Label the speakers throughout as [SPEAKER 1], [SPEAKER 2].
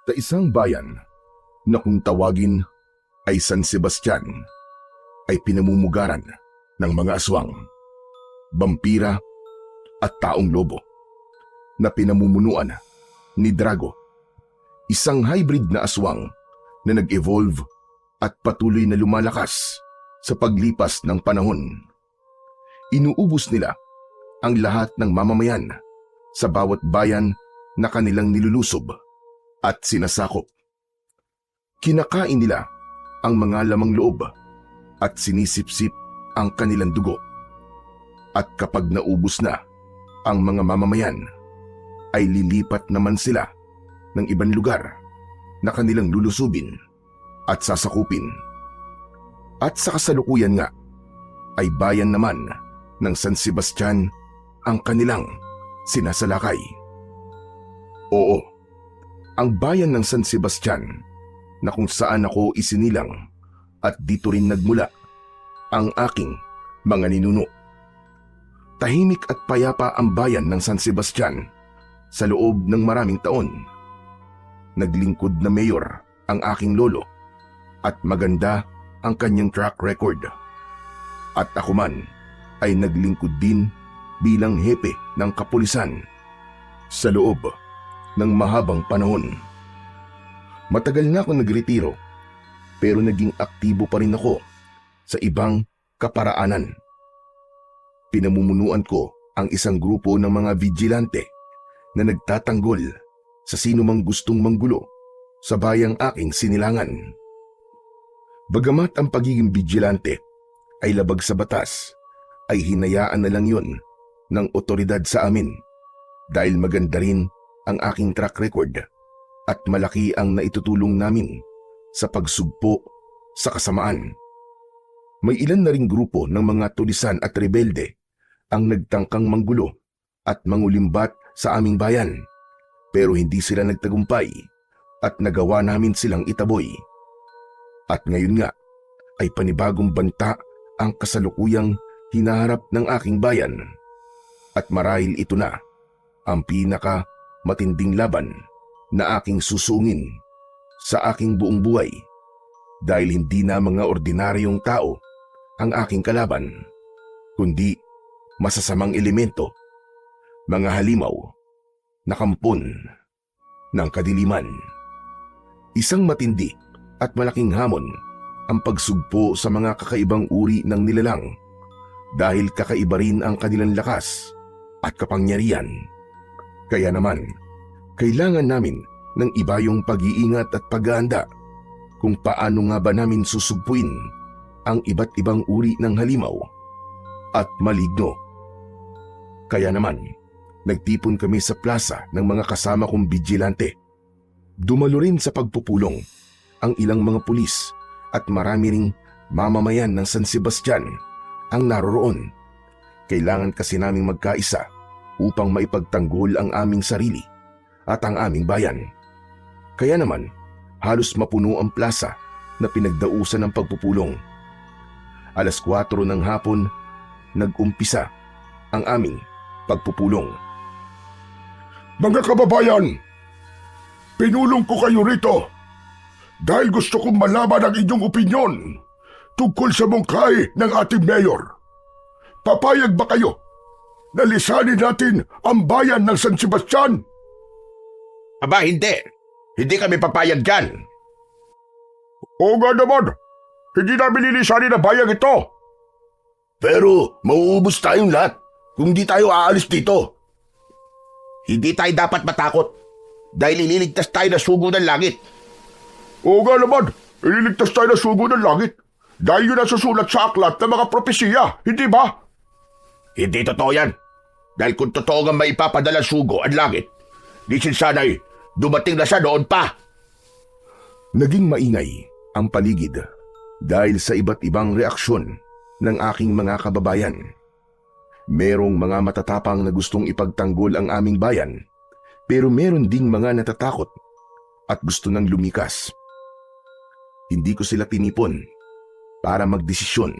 [SPEAKER 1] Sa isang bayan na kung tawagin ay San Sebastian, ay pinamumugaran ng mga aswang, bampira at taong lobo na pinamumunuan ni Drago, isang hybrid na aswang na nag-evolve at patuloy na lumalakas sa paglipas ng panahon. Inuubos nila ang lahat ng mamamayan sa bawat bayan na kanilang nilulusob at sinasakop. Kinakain nila ang mga lamang loob at sinisipsip ang kanilang dugo. At kapag naubos na ang mga mamamayan, ay lilipat naman sila ng ibang lugar na kanilang lulusubin at sasakupin. At sa kasalukuyan nga, ay bayan naman ng San Sebastian ang kanilang sinasalakay. Oo, ang bayan ng San Sebastian na kung saan ako isinilang at dito rin nagmula ang aking mga ninuno. Tahimik at payapa ang bayan ng San Sebastian sa loob ng maraming taon. Naglingkod na mayor ang aking lolo at maganda ang kanyang track record. At ako man ay naglingkod din bilang hepe ng kapulisan sa loob ng mahabang panahon. Matagal na akong nagretiro pero naging aktibo pa rin ako sa ibang kaparaanan. Pinamumunuan ko ang isang grupo ng mga vigilante na nagtatanggol sa sino mang gustong manggulo sa bayang aking sinilangan. Bagamat ang pagiging vigilante ay labag sa batas, ay hinayaan na lang yon ng otoridad sa amin dahil maganda rin ang aking track record at malaki ang naitutulong namin sa pagsugpo sa kasamaan. May ilan na ring grupo ng mga tulisan at rebelde ang nagtangkang manggulo at mangulimbat sa aming bayan, pero hindi sila nagtagumpay at nagawa namin silang itaboy. At ngayon nga ay panibagong banta ang kasalukuyang hinaharap ng aking bayan. At marahil ito na ang pinaka matinding laban na aking susungin sa aking buong buhay, dahil hindi na mga ordinaryong tao ang aking kalaban, kundi masasamang elemento, mga halimaw na kampon ng kadiliman. Isang matindi at malaking hamon ang pagsugpo sa mga kakaibang uri ng nilalang, dahil kakaiba rin ang kanilang lakas at kapangyarihan. Kaya naman, kailangan namin ng iba yung pag-iingat at paghahanda kung paano nga ba namin susugpuin ang iba't ibang uri ng halimaw at maligno. Kaya naman, nagtipon kami sa plaza ng mga kasama kong vigilante. Dumalo rin sa pagpupulong ang ilang mga pulis at marami ring mamamayan ng San Sebastian ang naroroon. Kailangan kasi naming magkaisa upang maipagtanggol ang aming sarili at ang aming bayan. Kaya naman, halos mapuno ang plaza na pinagdausan ng pagpupulong. 4:00 ng hapon, nag-umpisa ang aming pagpupulong.
[SPEAKER 2] Mga kababayan, pinulong ko kayo rito dahil gusto kong malaman ang inyong opinyon tungkol sa mungkahi ng ating mayor. Papayag ba kayo na lisanin natin ang bayan ng San Sebastian?
[SPEAKER 3] Aba, hindi. Hindi kami papayag dyan.
[SPEAKER 2] Oo nga naman, hindi namin lilisanin ang bayang ito.
[SPEAKER 1] Pero mauubos tayong lahat kung di tayo aalis dito.
[SPEAKER 3] Hindi tayo dapat matakot dahil ililigtas tayo na sugo ng langit.
[SPEAKER 2] Oo nga naman, ililigtas tayo ng sugo ng langit dahil yun ang susulat sa aklat ng mga propesiya, hindi ba?
[SPEAKER 3] Hindi totoo yan. Dahil kung totoo nga may ipapadala sugo ang langit, di sana'y dumating na siya noon pa.
[SPEAKER 1] Naging maingay ang paligid dahil sa iba't ibang reaksyon ng aking mga kababayan. Merong mga matatapang na gustong ipagtanggol ang aming bayan, pero meron ding mga natatakot at gusto nang lumikas. Hindi ko sila tinipon para magdesisyon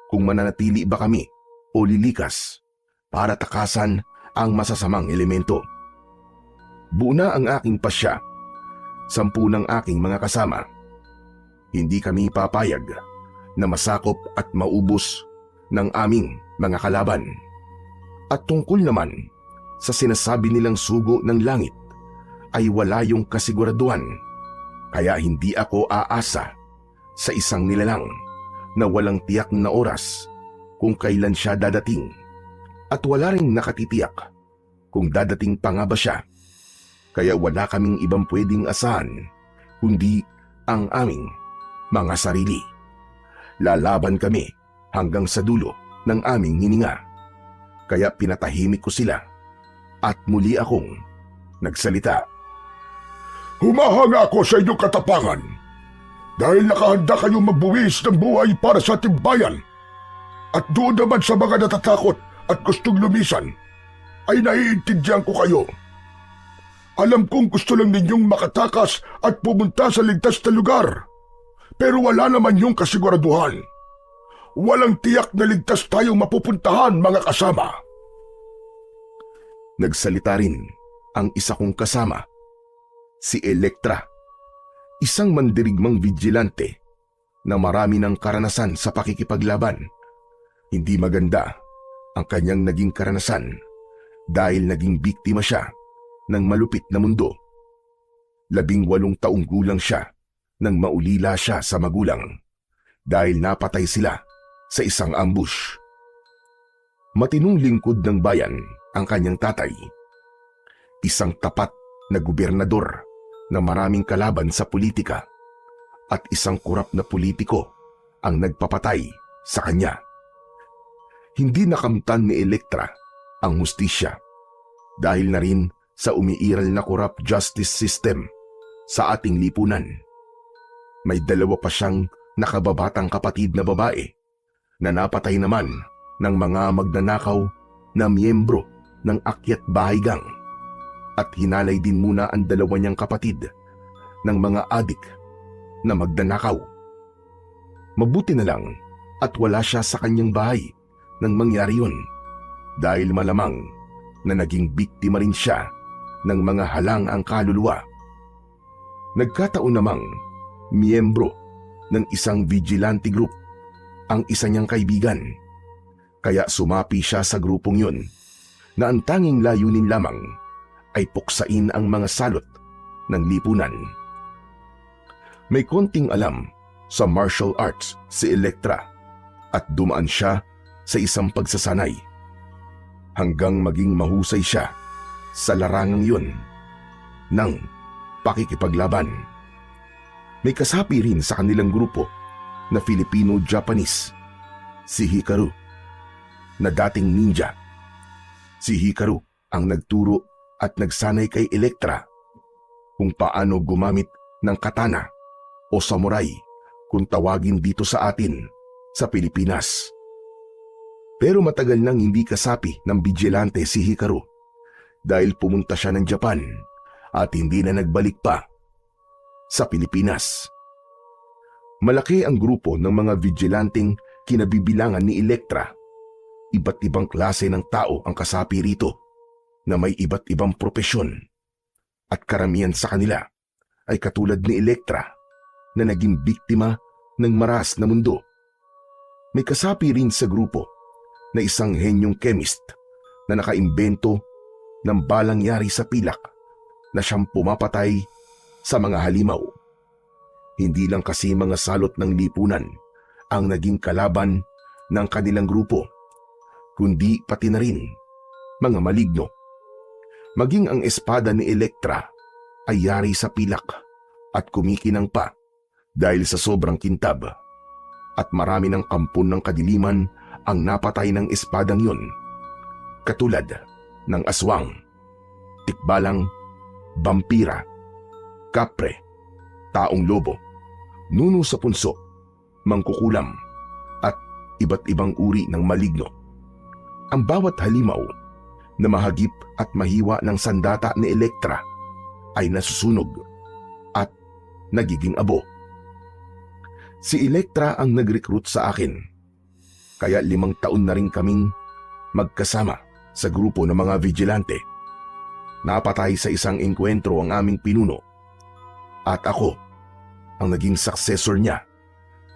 [SPEAKER 1] kung mananatili ba kami o lilikas para takasan ang masasamang elemento. Buo na ang aking pasya 10 ng aking mga kasama. Hindi kami papayag na masakop at maubos ng aming mga kalaban. At tungkol naman sa sinasabi nilang sugo ng langit ay wala yung kasiguraduhan, kaya hindi ako aasa sa isang nilalang na walang tiyak na oras kung kailan siya dadating at wala ring nakatitiyak kung dadating pa nga ba siya. Kaya wala kaming ibang pwedeng asahan kundi ang aming mga sarili. Lalaban kami hanggang sa dulo ng aming hininga. Kaya pinatahimik ko sila at muli akong nagsalita.
[SPEAKER 2] Humahanga ako sa inyong katapangan dahil nakahanda kayong magbuwis ng buhay para sa ating bayan. At doon naman sa mga natatakot at gustong lumisan ay naiintindihan ko kayo. Alam kong gusto lang ninyong makatakas at pumunta sa ligtas na lugar. Pero wala naman yung kasiguraduhan. Walang tiyak na ligtas tayong mapupuntahan, mga kasama.
[SPEAKER 1] Nagsalita rin ang isa kong kasama, si Elektra, isang mandirigmang vigilante na marami ng karanasan sa pakikipaglaban. Hindi maganda ang kanyang naging karanasan dahil naging biktima siya ng malupit na mundo. 18 taong gulang siya nang maulila siya sa magulang dahil napatay sila sa isang ambush. Matinong lingkod ng bayan ang kanyang tatay. Isang tapat na gobernador na maraming kalaban sa politika at isang kurap na politiko ang nagpapatay sa kanya. Hindi nakamtan ni Elektra ang hustisya dahil na rin sa umiiral na corrupt justice system sa ating lipunan. May 2 pa siyang nakababatang kapatid na babae na napatay naman ng mga magnanakaw na miyembro ng Akyat Bahay Gang at hinalay din muna ang 2 niyang kapatid ng mga adik na magnanakaw. Mabuti na lang at wala siya sa kanyang bahay nang mangyari yun dahil malamang na naging biktima rin siya ng mga halang ang kaluluwa. Nagkataon namang miyembro ng isang vigilante group ang isa niyang kaibigan, kaya sumapi siya sa grupong yun na ang tanging layunin lamang ay puksain ang mga salot ng lipunan. May konting alam sa martial arts si Elektra at dumaan siya sa isang pagsasanay hanggang maging mahusay siya sa larangang yun ng pakikipaglaban. May kasapi rin sa kanilang grupo na Filipino-Japanese, si Hikaru, na dating ninja. Si Hikaru ang nagturo at nagsanay kay Elektra kung paano gumamit ng katana o samurai kung tawagin dito sa atin sa Pilipinas. Pero matagal nang hindi kasapi ng vigilante si Hikaru dahil pumunta siya ng Japan at hindi na nagbalik pa sa Pilipinas. Malaki ang grupo ng mga vigilanteng kinabibilangan ni Elektra. Iba't ibang klase ng tao ang kasapi rito na may iba't ibang propesyon at karamihan sa kanila ay katulad ni Elektra na naging biktima ng maras na mundo. May kasapi rin sa grupo na isang henyong chemist na nakaimbento ng balang yari sa pilak na siyang pumapatay sa mga halimaw. Hindi lang kasi mga salot ng lipunan ang naging kalaban ng kanilang grupo, kundi pati na rin mga maligno. Maging ang espada ni Elektra ay yari sa pilak at kumikinang pa dahil sa sobrang kintab. At marami ng kampon ng kadiliman ang napatay ng espadang yun, katulad ng aswang, tikbalang, vampira, kapre, taong lobo, nuno sa punso, mangkukulam, at iba't ibang uri ng maligno. Ang bawat halimaw na mahagip at mahiwa ng sandata ni Elektra ay nasusunog at nagiging abo. Si Elektra ang nag-recruit sa akin, kaya 5 taon na rin kaming magkasama sa grupo ng mga vigilante. Napatay sa isang engkwentro ang aming pinuno. At ako ang naging successor niya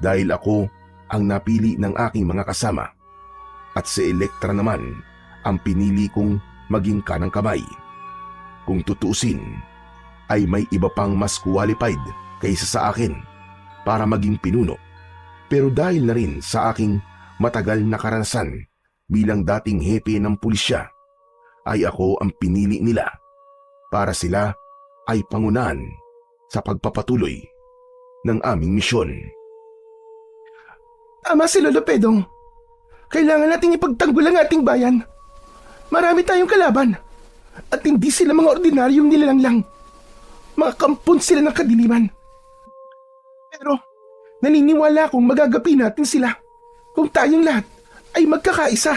[SPEAKER 1] dahil ako ang napili ng aking mga kasama at si Elektra naman ang pinili kong maging kanang kamay. Kung tutuusin, ay may iba pang mas qualified kaysa sa akin para maging pinuno. Pero dahil na rin sa aking matagal na karanasan bilang dating hepe ng pulisya, ay ako ang pinili nila para sila ay pangunahan sa pagpapatuloy ng aming misyon.
[SPEAKER 4] Tama si Lolo Pedong. Kailangan nating ipagtanggol ang ating bayan. Marami tayong kalaban. At hindi sila mga ordinaryong nilalang lang. Mga kampon sila ng kadiliman. Pero naniniwala akong magagapi natin sila kung tayong lahat ay magkakaisa.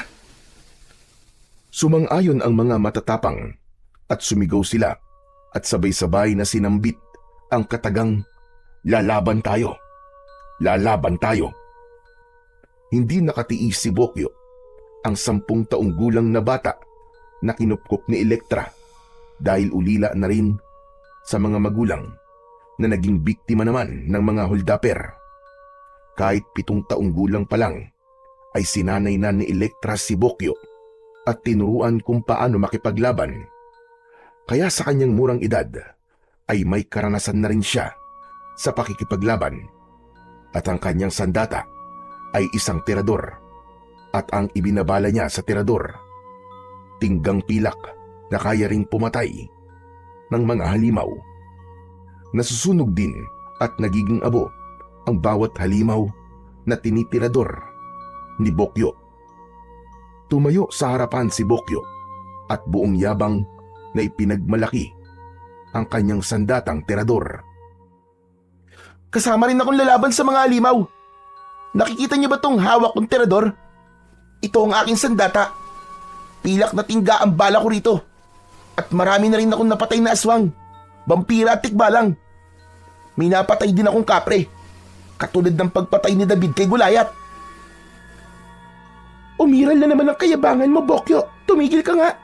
[SPEAKER 1] Sumang-ayon ang mga matatapang at sumigaw sila at sabay-sabay na sinambit ang katagang "Lalaban tayo! Lalaban tayo!" Hindi nakatiis si Bokyo, ang 10 taong gulang na bata na kinupkop ni Elektra dahil ulila na rin sa mga magulang na naging biktima naman ng mga holdapper. Kahit 7 taong gulang pa lang ay sinanay na ni Elektra si Bokyo at tinuruan kung paano makipaglaban. Kaya sa kanyang murang edad ay may karanasan na rin siya sa pakikipaglaban at ang kanyang sandata ay isang tirador at ang ibinabala niya sa tirador, tinggang pilak na kaya ring pumatay ng mga halimaw. Nasusunog din at nagiging abo ang bawat halimaw na tinitirador ni Bokyo. Tumayo sa harapan si Bokyo at buong yabang na ipinagmalaki ang kanyang sandatang tirador.
[SPEAKER 4] Kasama rin akong lalaban sa mga halimaw. Nakikita niyo ba tong hawak kong tirador? Ito ang aking sandata. Pilak na tingga ang bala ko rito. At marami na rin akong napatay na aswang, vampira at tikbalang. May napatay din akong kapre, katulad ng pagpatay ni David kay Goliath. Umiral na naman ang kayabangan mo, Bokyo. Tumigil ka nga.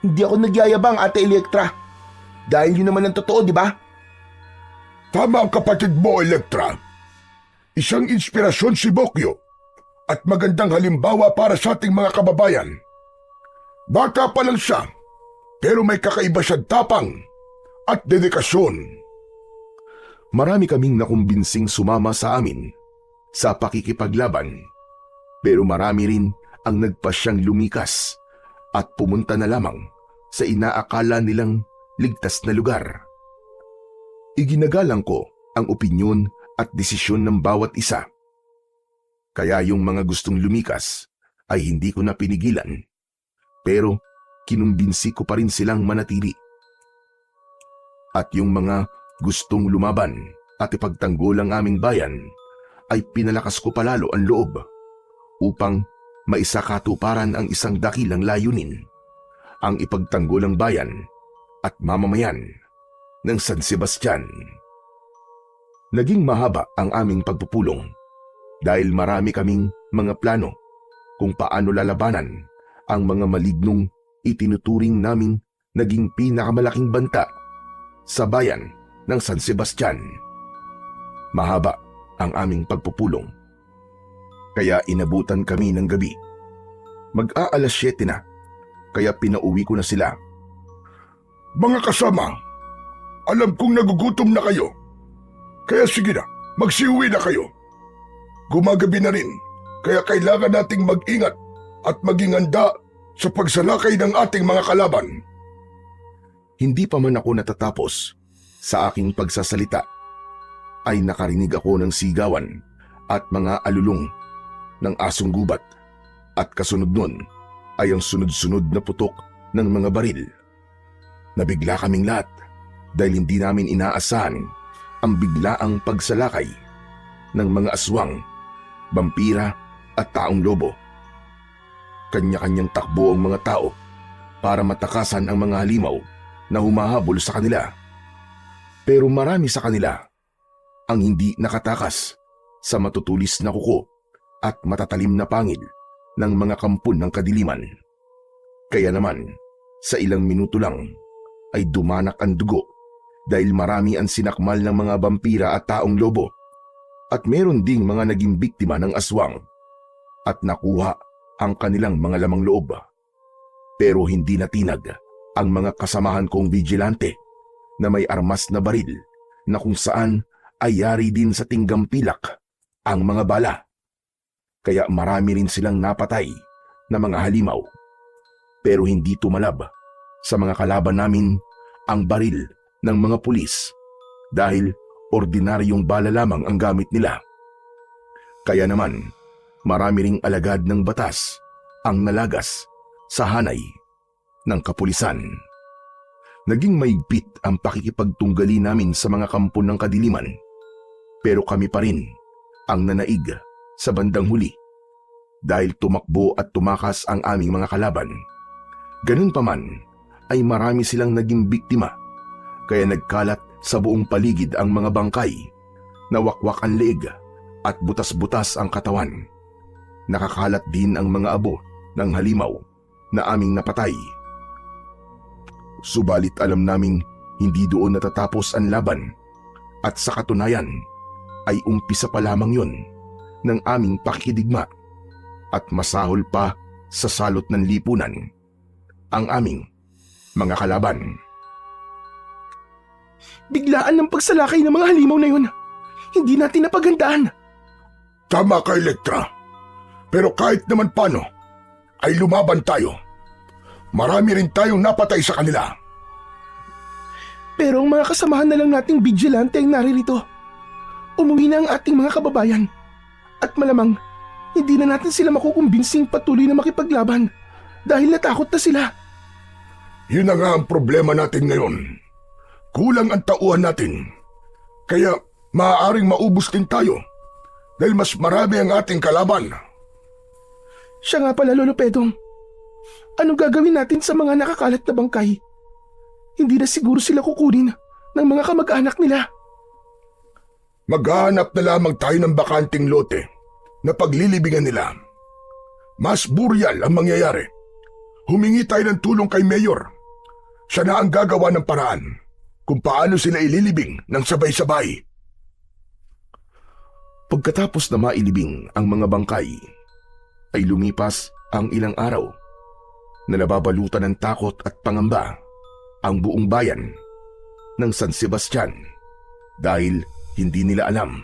[SPEAKER 4] Hindi ako nagyayabang, Ate Elektra. Dahil yun naman ang totoo, di ba?
[SPEAKER 2] Tama ang kapatid mo, Elektra. Isang inspirasyon si Bokyo at magandang halimbawa para sa ating mga kababayan. Bata pa lang siya, pero may kakaiba siyang tapang at dedikasyon.
[SPEAKER 1] Marami kaming nakumbinsing sumama sa amin sa pakikipaglaban, pero marami rin ang nagpasyang lumikas at pumunta na lamang sa inaakala nilang ligtas na lugar. Iginagalang ko ang opinyon at desisyon ng bawat isa. Kaya yung mga gustong lumikas ay hindi ko na pinigilan, pero kinumbinsi ko pa rin silang manatili. At yung mga gustong lumaban at ipagtanggol ang aming bayan ay pinalakas ko palalo ang loob upang maisakatuparan ang isang dakilang layunin, ang ipagtanggol ang bayan at mamamayan ng San Sebastian. Naging mahaba ang aming pagpupulong dahil marami kaming mga plano kung paano lalabanan ang mga malignong itinuturing naming naging pinakamalaking banta sa bayan ng San Sebastian. Mahaba ang aming pagpupulong, kaya inabutan kami ng gabi. Mag-aalas 7 na, kaya pinauwi ko na sila.
[SPEAKER 2] Mga kasama, alam kong nagugutom na kayo. Kaya sige na, magsiuwi na kayo. Gumagabi na rin, kaya kailangan nating mag-ingat at maging handa sa pagsalakay ng ating mga kalaban.
[SPEAKER 1] Hindi pa man ako natatapos sa aking pagsasalita, ay nakarinig ako ng sigawan at mga alulong ng asong gubat, at kasunod nun ay ang sunod-sunod na putok ng mga baril. Nabigla kaming lahat dahil hindi namin inaasahan ang biglaang pagsalakay ng mga aswang, vampira at taong lobo. Kanya-kanyang takbo ang mga tao para matakasan ang mga halimaw na humahabol sa kanila. Pero marami sa kanila ang hindi nakatakas sa matutulis na kuko at matatalim na pangil ng mga kampon ng kadiliman. Kaya naman, sa ilang minuto lang ay dumanak ang dugo dahil marami ang sinakmal ng mga vampira at taong lobo at meron ding mga naging biktima ng aswang at nakuha ang kanilang mga lamang loob. Pero hindi natinag ang mga kasamahan kong vigilante na may armas na baril na kung saan ay yari din sa tinggampilak ang mga bala. Kaya marami rin silang napatay na mga halimaw. Pero hindi tumalab sa mga kalaban namin ang baril ng mga pulis dahil ordinaryong bala lamang ang gamit nila. Kaya naman, marami ring alagad ng batas ang nalagas sa hanay ng kapulisan. Naging maigpit ang pakikipagtunggali namin sa mga kampo ng kadiliman, pero kami pa rin ang nanaig sa bandang huli dahil tumakbo at tumakas ang aming mga kalaban. Ganun pa man ay marami silang naging biktima, kaya nagkalat sa buong paligid ang mga bangkay, nawakwak ang leeg at butas-butas ang katawan. Nakakalat din ang mga abo ng halimaw na aming napatay. Subalit alam naming hindi doon natatapos ang laban at sa katunayan ay umpisa pa lamang yon ng aming pakikidigma at masahol pa sa salot ng lipunan ang aming mga kalaban.
[SPEAKER 4] Biglaan ng pagsalakay ng mga halimaw na yun. Hindi natin napaghandaan.
[SPEAKER 2] Tama ka, Elektra. Pero kahit naman paano, ay lumaban tayo. Marami rin tayong napatay sa kanila.
[SPEAKER 4] Pero ang mga kasamahan na lang nating vigilante ang naririto. Umuwi na ang ating mga kababayan. At malamang, hindi na natin sila makukumbinsing patuloy na makipaglaban dahil natakot na sila.
[SPEAKER 2] Yun na nga ang problema natin ngayon. Kulang ang tauhan natin. Kaya maaaring maubos din tayo dahil mas marami ang ating kalaban.
[SPEAKER 4] Siya nga pala, Lolo Pedong. Anong gagawin natin sa mga nakakalat na bangkay? Hindi na siguro sila kukunin ng mga kamag-anak nila.
[SPEAKER 2] Maghahanap na lamang tayo ng bakanting lote na paglilibingan nila. Mas buryal ang mangyayari. Humingi tayo ng tulong kay Mayor. Siya na ang gagawa ng paraan kung paano sila ililibing ng sabay-sabay.
[SPEAKER 1] Pagkatapos na mailibing ang mga bangkay, ay lumipas ang ilang araw na nababalutan ng takot at pangamba ang buong bayan ng San Sebastian dahil hindi nila alam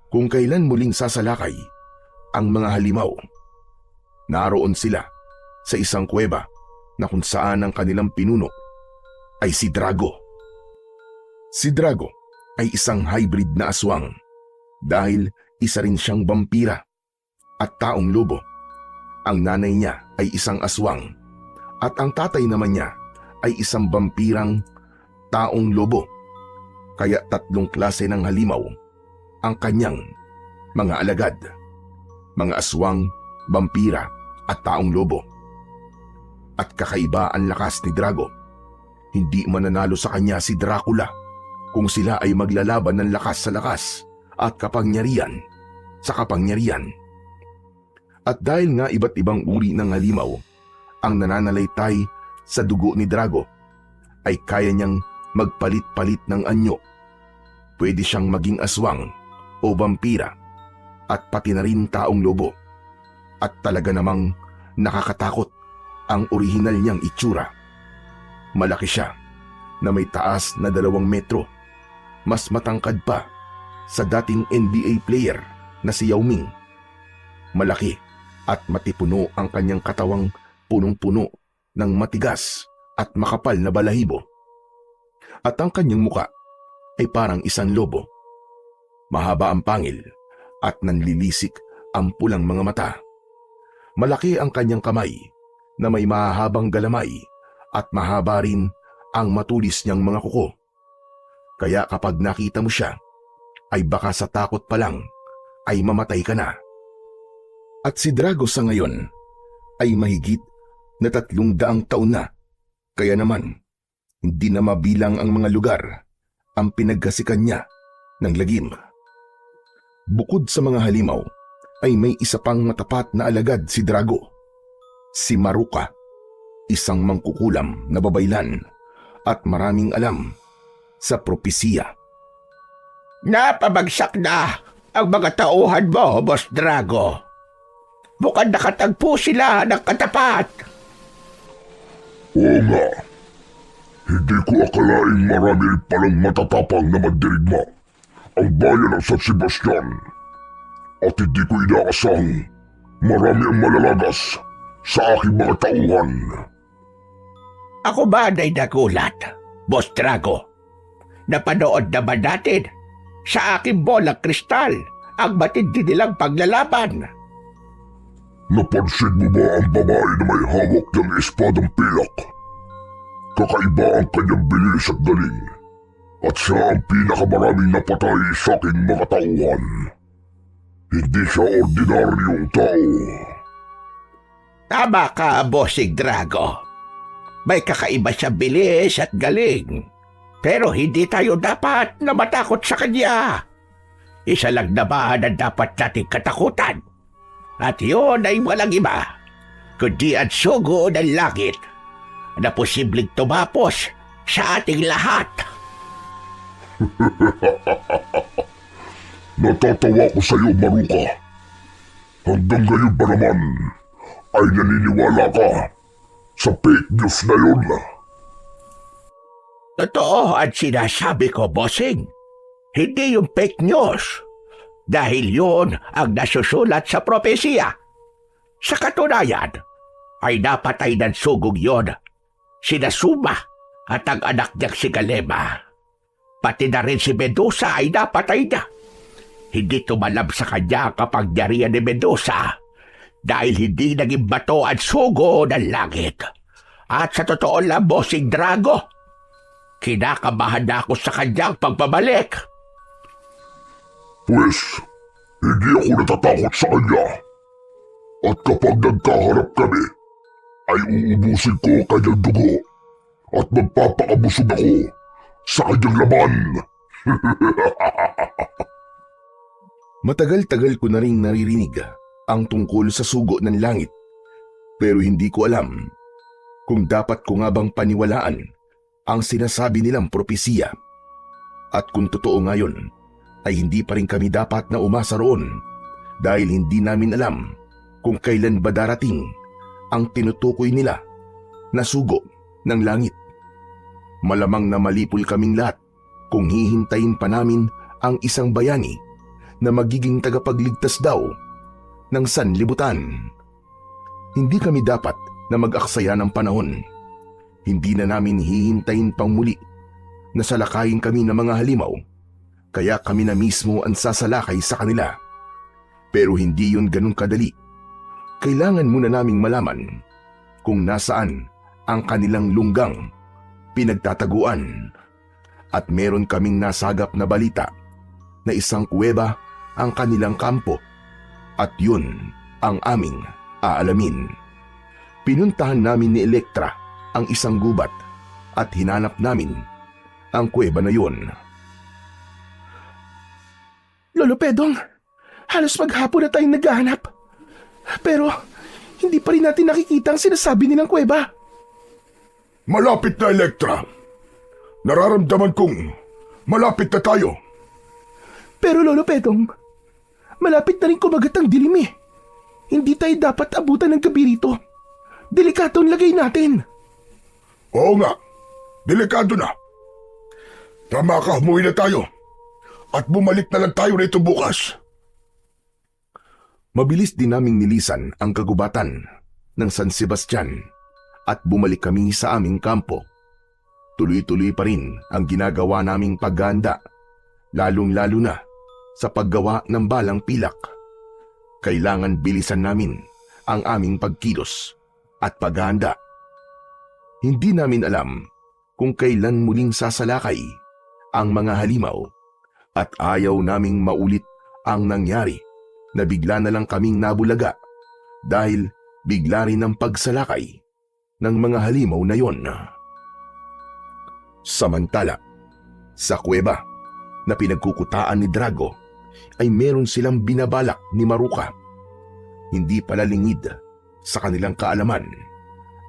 [SPEAKER 1] kung kailan muling sasalakay ang mga halimaw. Naroon sila sa isang kuweba na kung saan ang kanilang pinuno ay si Drago. Si Drago ay isang hybrid na aswang dahil isa rin siyang vampira at taong lobo. Ang nanay niya ay isang aswang at ang tatay naman niya ay isang vampirang taong lobo. Kaya 3 klase ng halimaw ang kanyang mga alagad. Mga aswang, vampira at taong lobo. At kakaiba ang lakas ni Drago. Hindi mananalo sa kanya si Dracula kung sila ay maglalaban ng lakas sa lakas at kapangyarihan sa kapangyarihan. At dahil nga iba't ibang uri ng halimaw ang nananalaytay sa dugo ni Drago, ay kaya niyang magpalit-palit ng anyo. Pwede siyang maging aswang o vampira at pati na rin taong lobo. At talaga namang nakakatakot ang orihinal niyang itsura. Malaki siya na may taas na 2 metro. Mas matangkad pa sa dating NBA player na si Yao Ming. Malaki at matipuno ang kanyang katawang punong-puno ng matigas at makapal na balahibo. At ang kanyang muka ay parang isang lobo. Mahaba ang pangil at nanlilisik ang pulang mga mata. Malaki ang kanyang kamay na may mahahabang galamay at mahaba rin ang matulis niyang mga kuko. Kaya kapag nakita mo siya, ay baka sa takot pa lang ay mamatay ka na. At si Drago sa ngayon ay mahigit na 300 taon na. Kaya naman, hindi na mabilang ang mga lugar ang pinaggasikan niya ng lagim. Bukod sa mga halimaw, ay may isa pang matapat na alagad si Drago. Si Maruka, isang mangkukulam na babaylan at maraming alam sa propesiya.
[SPEAKER 3] Napabagsak na ang mga tauhan mo, Boss Drago. Mukhang nakatagpo sila ng katapat.
[SPEAKER 2] Oo nga. Hindi ko akalaing marami rin palang matatapang na mandirigma ang bayan ng San Sebastian. At hindi ko inaasang marami ang malalagas sa aking mga tauhan.
[SPEAKER 3] Ako ba na'y nagulat, Boss Drago? Napanood naman natin sa aking bolang kristal ang matindi nilang paglalaban.
[SPEAKER 2] Napansin mo ba ang babae na may hawak ng espadang pilak? Kakaiba ang kanyang bilis at galing. At siya ang pinakamaraming napatay sa aking mga tauhan. Hindi siya ordinaryong tao.
[SPEAKER 3] Tama ka, Bossing Drago. May kakaiba siya bilis at galing. Pero hindi tayo dapat na matakot sa kanya. Isa lang naman ang dapat nating katakutan. At yun ay walang iba, kundi ang sugo ng langit na posibleng tumapos sa ating lahat.
[SPEAKER 2] Natatawa ko sa iyo, Maruka. Hanggang ngayon ba naman ay naniniwala ka sa fake news na yun?
[SPEAKER 3] Totoo ang sinasabi ko, Bossing. Hindi yung fake news. Dahil yun ang nasusulat sa propesiya. Sa katunayan, ay napatay ng sugong yon sina Suma at ang anak niyang si Galema. Pati na rin si Medusa ay napatay niya. Hindi tumalab sa kanya ang kapangyarihan ni Medusa dahil hindi naging bato at sugo ng langit. At sa totoo lang, Bossing Drago, kinakabahan na ako sa kanyang pagbabalik.
[SPEAKER 2] Pues, hindi ako natatakot sa kanya. At kapag nagkaharap kami, ay uubusin ko kanyang dugo at magpapakabusog ako sa kanyang laman.
[SPEAKER 1] Matagal-tagal ko na rin naririnig ang tungkol sa sugo ng langit, pero hindi ko alam kung dapat ko nga bang paniwalaan ang sinasabi nilang propesiya. At kung totoo nga yun, ay hindi pa rin kami dapat na umasa roon dahil hindi namin alam kung kailan ba darating ang tinutukoy nila na sugo ng langit. Malamang na malipol kaming lahat kung hihintayin pa namin ang isang bayani na magiging tagapagligtas daw ng sanlibutan. Hindi kami dapat na mag-aksaya ng panahon. Hindi na namin hihintayin pang muli na salakayin kami ng mga halimaw. Kaya kami na mismo ang sasalakay sa kanila. Pero hindi yun ganun kadali. Kailangan muna naming malaman kung nasaan ang kanilang lunggang pinagtataguan. At meron kaming nasagap na balita na isang kuweba ang kanilang kampo. At yun ang aming aalamin. Pinuntahan namin ni Elektra ang isang gubat at hinanap namin ang kuweba na yun.
[SPEAKER 4] Lolo Pedong, halos maghapon na tayong naghahanap. Pero hindi pa rin natin nakikita ang sinasabi nilang kuweba.
[SPEAKER 2] Malapit na, Elektra. Nararamdaman kong malapit na tayo.
[SPEAKER 4] Pero Lolo Pedong, malapit na rin kumagat ang dilim eh. Hindi tayo dapat abutan ng gabi rito. Delikado ang lagay natin.
[SPEAKER 2] Oo nga, delikado na. Tama ka, umuwi na tayo. At bumalik na lang tayo rito bukas.
[SPEAKER 1] Mabilis din naming nilisan ang kagubatan ng San Sebastian at bumalik kami sa aming kampo. Tuloy-tuloy pa rin ang ginagawa naming paghahanda, lalong-lalo na sa paggawa ng balang pilak. Kailangan bilisan namin ang aming pagkilos at paghahanda. Hindi namin alam kung kailan muling sasalakay ang mga halimaw at ayaw naming maulit ang nangyari na bigla na lang kaming nabulaga dahil bigla rin ang pagsalakay ng mga halimaw na yon. Samantala, sa kuweba na pinagkukutaan ni Drago ay meron silang binabalak ni Maruka. Hindi pala lingid sa kanilang kaalaman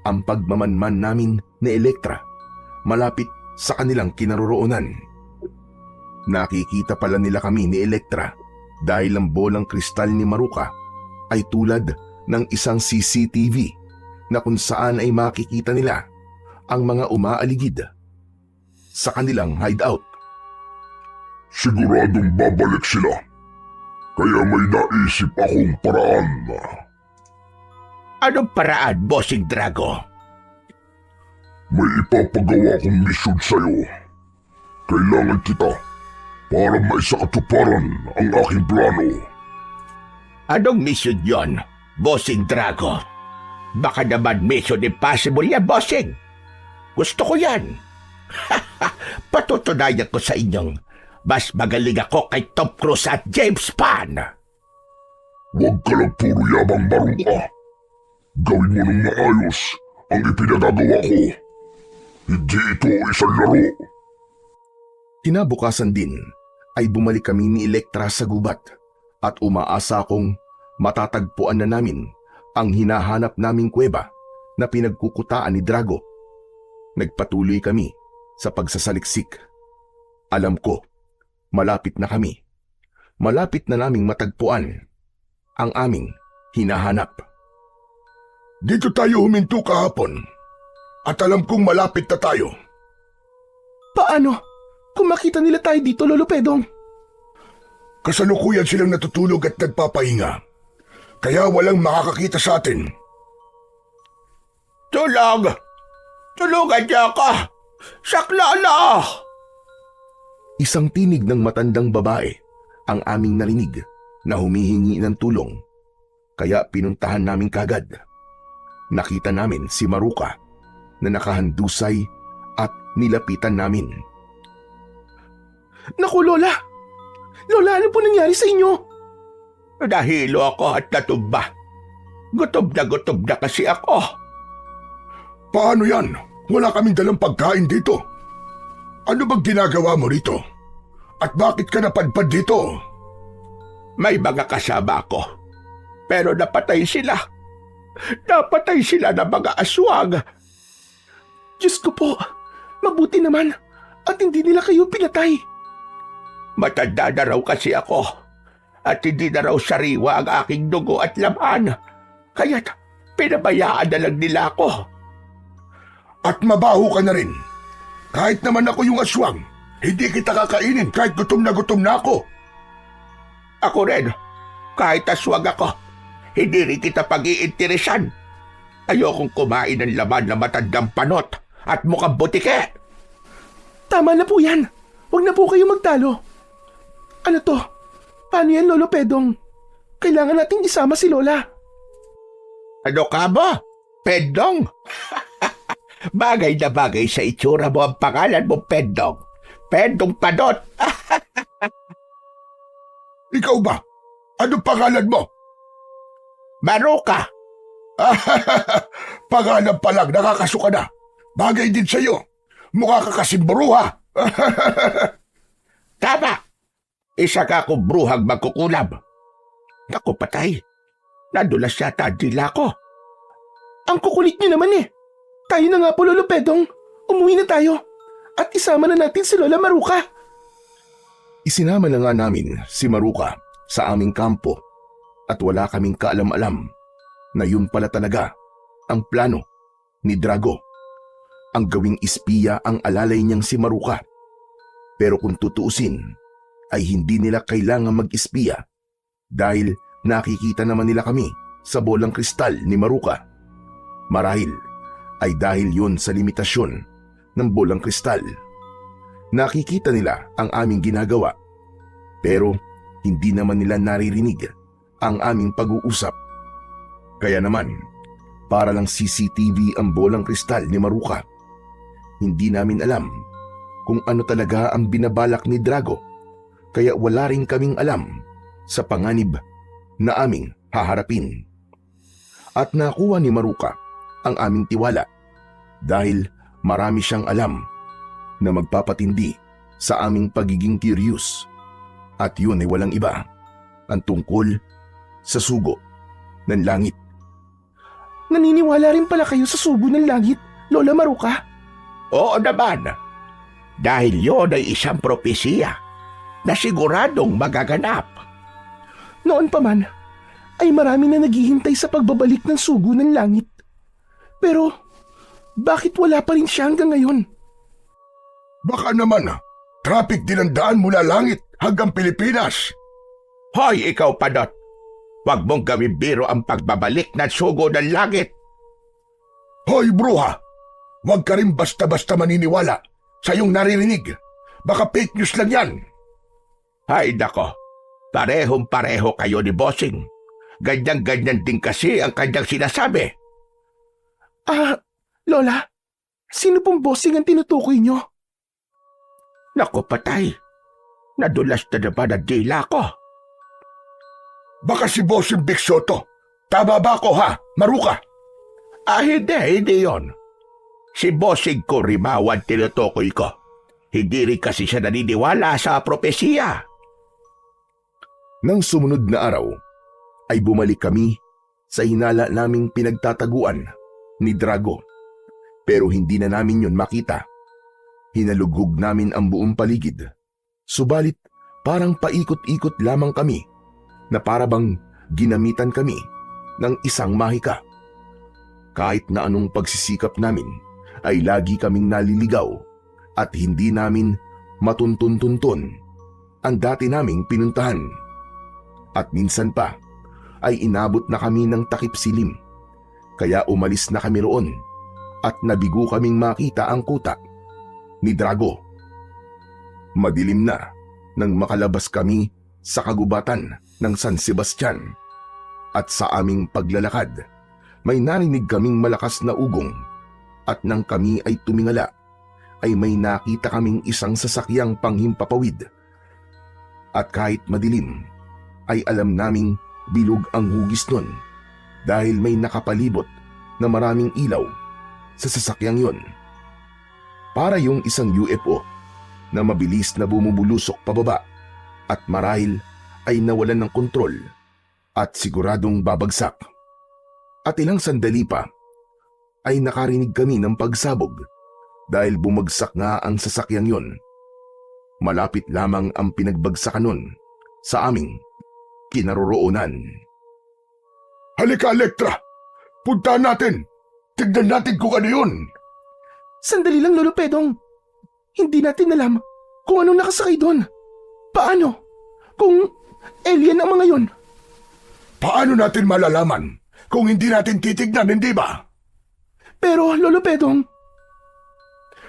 [SPEAKER 1] ang pagmamanman namin ni Elektra malapit sa kanilang kinaroroonan. Nakikita pala nila kami ni Elektra dahil ang bolang kristal ni Maruka ay tulad ng isang CCTV na kung saan ay makikita nila ang mga umaaligid sa kanilang hideout.
[SPEAKER 2] Siguradong babalik sila. Kaya may naisip akong paraan.
[SPEAKER 3] Anong paraan, Bossing Drago?
[SPEAKER 2] May ipapagawa kong misyon sa'yo. Kailangan kita para maisakatuparan ang aking plano.
[SPEAKER 3] Anong mission yon, Bossing Drago? Baka naman mission impossible yan, Bossing. Gusto ko yan. Patutunayan ko sa inyong mas magaling ako kay Tom Cruise at James Bond.
[SPEAKER 2] Huwag ka lang puro yabang, Maruka. Gawin mo ng maayos ang ipinagagawa ko. Hindi ito isang laro.
[SPEAKER 1] Kinabukasan din ay bumalik kami ni Elektra sa gubat at umaasa akong matatagpuan na namin ang hinahanap naming kuweba na pinagkukutaan ni Drago. Nagpatuloy kami sa pagsasaliksik. Alam ko, malapit na kami. Malapit na naming matagpuan ang aming hinahanap.
[SPEAKER 2] Dito tayo huminto kahapon. At alam kong malapit na tayo.
[SPEAKER 4] Paano? Kung makita nila tayo dito, Lolo Pedong.
[SPEAKER 2] Kasalukuyan silang natutulog at nagpapahinga. Kaya walang makakakita sa atin.
[SPEAKER 3] Tulog! Tulungan niyo ako! Saklolo!
[SPEAKER 1] Isang tinig ng matandang babae ang aming narinig na humihingi ng tulong. Kaya pinuntahan namin kagad. Nakita namin si Maruka na nakahandusay at nilapitan namin.
[SPEAKER 4] Naku, Lola! Lola, ano po nangyari sa inyo?
[SPEAKER 3] Nahilo ako at natumba. Gutom na kasi ako.
[SPEAKER 2] Paano yan? Wala kaming dalang pagkain dito. Ano bang ginagawa mo rito? At bakit ka napadpad dito?
[SPEAKER 3] May mga kasama ako. Pero napatay sila. Napatay sila ng mga aswang.
[SPEAKER 4] Diyos ko po, mabuti naman at hindi nila kayo pinatay.
[SPEAKER 3] Matanda na raw kasi ako. At hindi na raw sariwa ang aking dugo at laman. Kaya't pinabayaan na lang nila ako.
[SPEAKER 2] At mabaho ka na rin. Kahit naman ako yung aswang, hindi kita kakainin kahit gutom na ako.
[SPEAKER 3] Ako rin, kahit aswang ako, hindi rin kita pag-iinteresan. Ayokong kumain ng laman na matandang panot at mukhang butike.
[SPEAKER 4] Tama na po yan. Huwag na po kayo magtalo. Ano to? Paano yan, Lolo Pedong? Kailangan nating isama si Lola.
[SPEAKER 3] Ano ka ba? Pendong? Bagay na bagay sa itsura mo ang pangalan mo, Pendong. Pendong Panot.
[SPEAKER 2] Ikaw ba? Anong pangalan mo?
[SPEAKER 3] Maruka.
[SPEAKER 2] Pangalan pa lang, nakakasuka na. Bagay din sa'yo. Mukha ka kasing bruha.
[SPEAKER 3] Tama. Isa ka akong bruhang magkukulab. Naku, patay. Nadulas yata ang dila ko.
[SPEAKER 4] Ang kukulit niyo naman eh. Tayo na nga po, Lolo Pedong. Umuwi na tayo. At isama na natin si Lola Maruka.
[SPEAKER 1] Isinama na nga namin si Maruka sa aming kampo at wala kaming kaalam-alam na yun pala talaga ang plano ni Drago. Ang gawing espiya ang alalay niyang si Maruka. Pero kung tutuusin, ay hindi nila kailangan mag-espiya dahil nakikita naman nila kami sa bolang kristal ni Maruka. Marahil ay dahil yun sa limitasyon ng bolang kristal. Nakikita nila ang aming ginagawa pero hindi naman nila naririnig ang aming pag-uusap. Kaya naman, para lang CCTV ang bolang kristal ni Maruka. Hindi namin alam kung ano talaga ang binabalak ni Drago, kaya wala rin kaming alam sa panganib na aming haharapin. At nakuha ni Maruka ang aming tiwala dahil marami siyang alam na magpapatindi sa aming pagiging curious. At yun ay walang iba, ang tungkol sa sugo ng langit.
[SPEAKER 4] Naniniwala rin pala kayo sa sugo ng langit, Lola Maruka?
[SPEAKER 3] Oo naman. Dahil yon ay isang propesiya na siguradong magaganap.
[SPEAKER 4] Noon pa man, ay marami na naghihintay sa pagbabalik ng sugo ng langit. Pero, bakit wala pa rin siya hanggang ngayon?
[SPEAKER 2] Baka naman, traffic din ang daan mula langit hanggang Pilipinas.
[SPEAKER 3] Hoy, ikaw Padot! Huwag mong gawin biro ang pagbabalik ng sugo ng langit.
[SPEAKER 2] Hoy, bruha! Huwag ka rin basta-basta maniniwala sa iyong naririnig. Baka fake news lang yan.
[SPEAKER 3] Ay nako, parehong-pareho kayo ni Bossing. Ganyan-ganyan din kasi ang kanyang sinasabi.
[SPEAKER 4] Lola, sino pong bossing ang tinutukoy nyo?
[SPEAKER 3] Naku patay, nadulas na naman ang dila ko.
[SPEAKER 2] Baka si Bossing Big Soto. Tama ba ako ha, Maruka?
[SPEAKER 3] Hindi yon. Si Bossing ko Rimawan tinutukoy ko. Hindi rin kasi siya naniniwala sa propesiya.
[SPEAKER 1] Nang sumunod na araw, ay bumalik kami sa hinala naming pinagtataguan ni Drago. Pero hindi na namin yon makita. Hinalughog namin ang buong paligid. Subalit parang paikot-ikot lamang kami na parabang ginamitan kami ng isang mahika. Kahit na anong pagsisikap namin ay lagi kaming naliligaw at hindi namin matuntun-tuntun ang dati naming pinuntahan. At minsan pa ay inabot na kami ng takip silim. Kaya umalis na kami roon at nabigo kaming makita ang kuta ni Drago. Madilim na nang makalabas kami sa kagubatan ng San Sebastian. At sa aming paglalakad, may narinig kaming malakas na ugong. At nang kami ay tumingala, ay may nakita kaming isang sasakyang panghimpapawid. At kahit madilim, ay alam naming bilog ang hugis nun dahil may nakapalibot na maraming ilaw sa sasakyang yon. Para yung isang UFO na mabilis na bumubulusok pababa at marahil ay nawalan ng kontrol at siguradong babagsak. At ilang sandali pa ay nakarinig kami ng pagsabog dahil bumagsak nga ang sasakyang yon. Malapit lamang ang pinagbagsakan nun sa aming kinaroroonan.
[SPEAKER 2] Halika, Elektra! Puntahan natin! Tignan natin kung ano yun!
[SPEAKER 4] Sandali lang, Lolo Pedong. Hindi natin alam kung anong nakasakay doon. Paano? Kung alien ang mga yon?
[SPEAKER 2] Paano natin malalaman kung hindi natin titignan, hindi ba?
[SPEAKER 4] Pero, Lolo Pedong,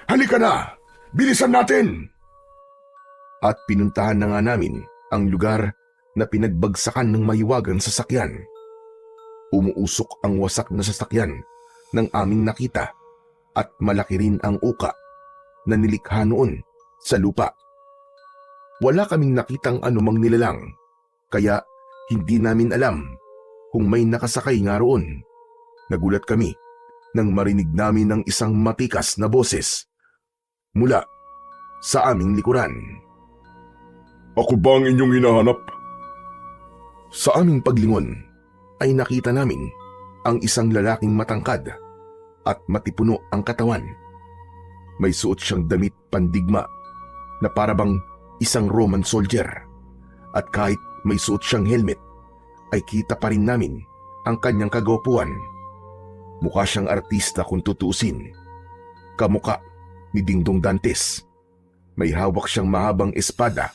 [SPEAKER 2] Halika na! Bilisan natin!
[SPEAKER 1] At pinuntahan na nga namin ang lugar na pinagbagsakan ng mahiwagang sasakyan. Umuusok ang wasak na sasakyan ng aming nakita at malaki rin ang uka na nilikha noon sa lupa. Wala kaming nakitang anumang nilalang, kaya hindi namin alam kung may nakasakay nga roon. Nagulat kami nang marinig namin ng isang matikas na boses mula sa aming likuran.
[SPEAKER 2] Ako ba ang inyong hinahanap?
[SPEAKER 1] Sa aming paglingon ay nakita namin ang isang lalaking matangkad at matipuno ang katawan. May suot siyang damit pandigma na parabang isang Roman soldier at kahit may suot siyang helmet ay kita pa rin namin ang kanyang kagwapuan. Mukha siyang artista kung tutuusin. Kamukha ni Dingdong Dantes. May hawak siyang mahabang espada